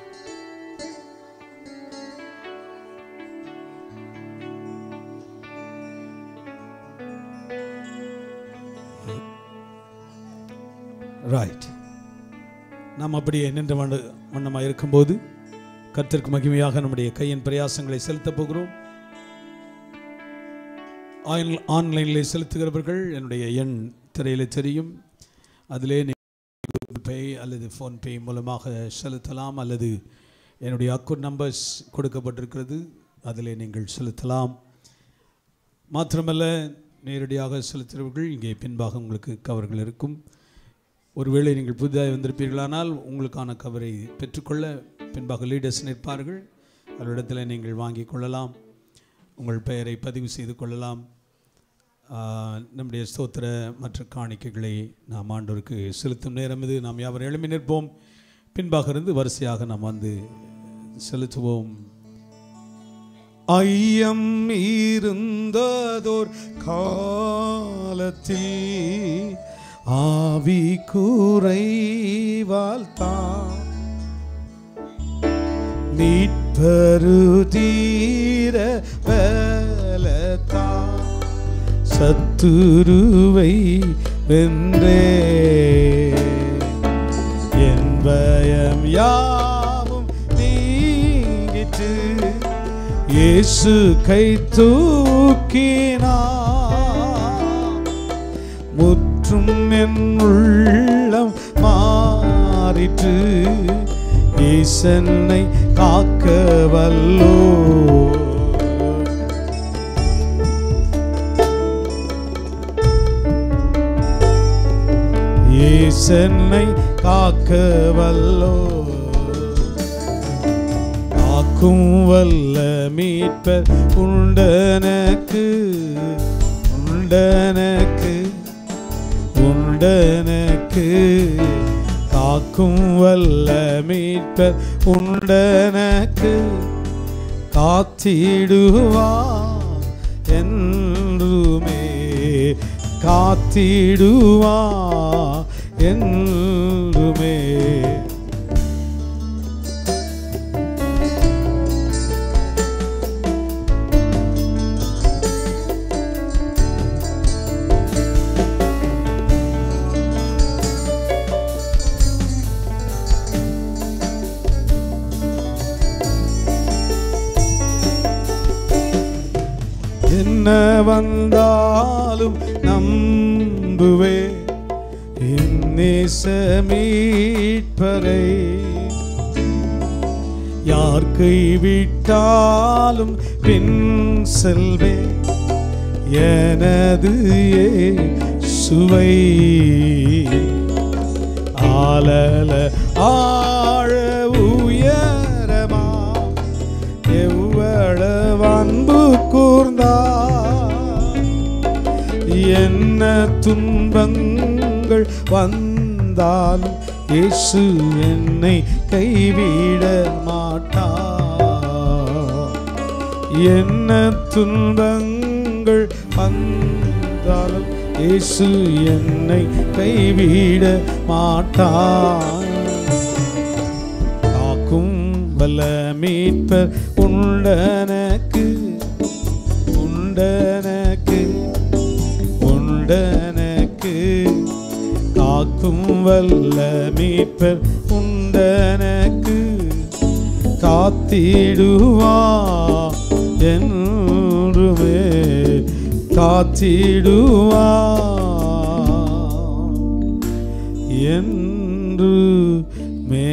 ரைட். நாம் அப்படியே நின்ற வண்ணமாக இருக்கும்போது கர்த்தருக்கு மகிமையாக நம்முடைய கையின் பிரயாசங்களை செலுத்தப் போகிறோம். ஆன்லைனில் செலுத்துகிறவர்கள் என்னுடைய எண் திரையில் தெரியும். அதிலே கூகுள் பே அல்லது ஃபோன்பே மூலமாக செலுத்தலாம், அல்லது என்னுடைய அக்கௌண்ட் நம்பர்ஸ் கொடுக்கப்பட்டிருக்கிறது, அதிலே நீங்கள் செலுத்தலாம். மாத்திரமல்ல, நேரடியாக செலுத்துகிறவர்கள் இங்கே பின்பாக உங்களுக்கு கவர்கள் இருக்கும். ஒருவேளை நீங்கள் புதிதாக வந்திருப்பீர்களானால் உங்களுக்கான கவரை பெற்றுக்கொள்ள பின்பாக லீடர்ஸ் நிற்பார்கள். அவரிடத்தில் நீங்கள் வாங்கி கொள்ளலாம், உங்கள் பெயரை பதிவு செய்து கொள்ளலாம். நம்முடைய ஸ்தோத்திர மற்ற காணிக்கைகளை நாம் ஆண்டவருக்கு செலுத்தும் நேரம் இது. நாம் யாவரும் எழுப்பி நிற்போம். பின்பாக இருந்து வரிசையாக நாம் வந்து செலுத்துவோம். ஐயம் இருந்ததோர் காலத்தில் ஆவி குறைவால் தான் மீட்பரு தீர பலத்தா சத்துருவை வென்றே என் பயம் யாவும் நீங்கிட்டு இயேசு கை தூக்கினார். முற்றும் என் உள்ளம் மாறிற்று, ஈசனை காக்க வல்லோ. ஈசனை காக்க வல்லோ. காக்கும் வல்ல மீட்பர் உண்டனக்கு உண்டனக்கு உண்டனக்கு. காக்கும் வல்ல மீட்பர் உண்டனக்கு காத்திடுவா என்றுமே காத்திடுவா என்றுமே. என்ன வந்தாலும் நம்புவே என் நேச மீட்பரை. யார் கைவிட்டாலும் பின் செல்வே எனது சுவை. ஆலல ஆழ உயரமா எவ்வளவு அன்பு கூர்ந்தார். என்ன துன்பங்கள் வந்தாலும் இயேசு என்னை கைவிட மாட்டார். என்ன துன்பங்கள் வந்தாலும் இயேசு என்னை கைவிட மாட்டார். காக்கும் வல்ல மீட்பர் உண்டனக்கு உண்டனக்கு உண்டனக்கு. காக்கும் வல்ல மீட்பர் உண்டனக்கு காத்திடுவா என்றுமே காத்திடுவா என்றுமே.